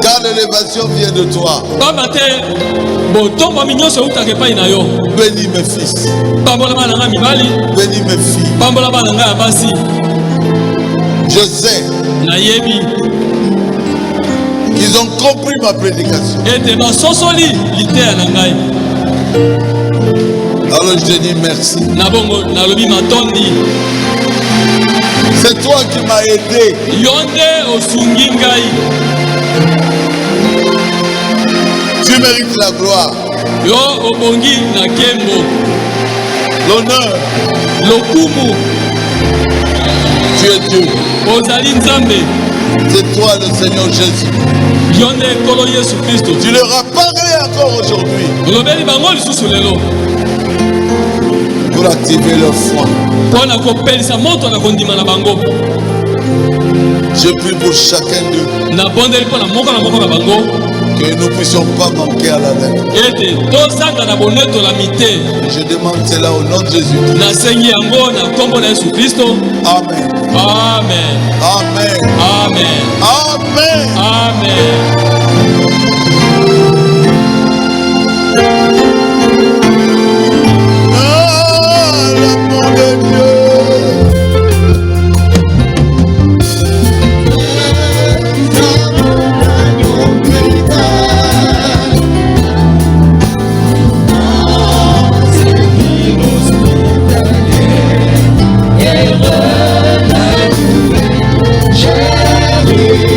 Car l'élévation vient de toi. Pamba te botombo minyonso eutaka epai na yo. Bénis mes fils. Pambola bana nga mibali. Bénis mes filles. Pambola bana nga ya basi. Je sais Nayebi qu'ils ont compris ma prédication. ete basosoli liteya na ngai. Alors je te dis merci. Na bongo nalobi matondi. C'est toi qui m'as aidé. Yo nde osungi ngai. Tu mérites la gloire, Yo obongi na kembo. l'honneur. Lokumu Tu es Dieu. ozali nzambe. C'est toi le Seigneur Jésus. Tu leur as parlé encore aujourd'hui pour activer leur foi. Je prie pour chacun d'eux que nous ne puissions pas manquer à la lettre. Je demande cela au nom de Jésus. Amen. Amen. Amen. Amen. Amen. Amen. L'amour de Dieu. Jésus.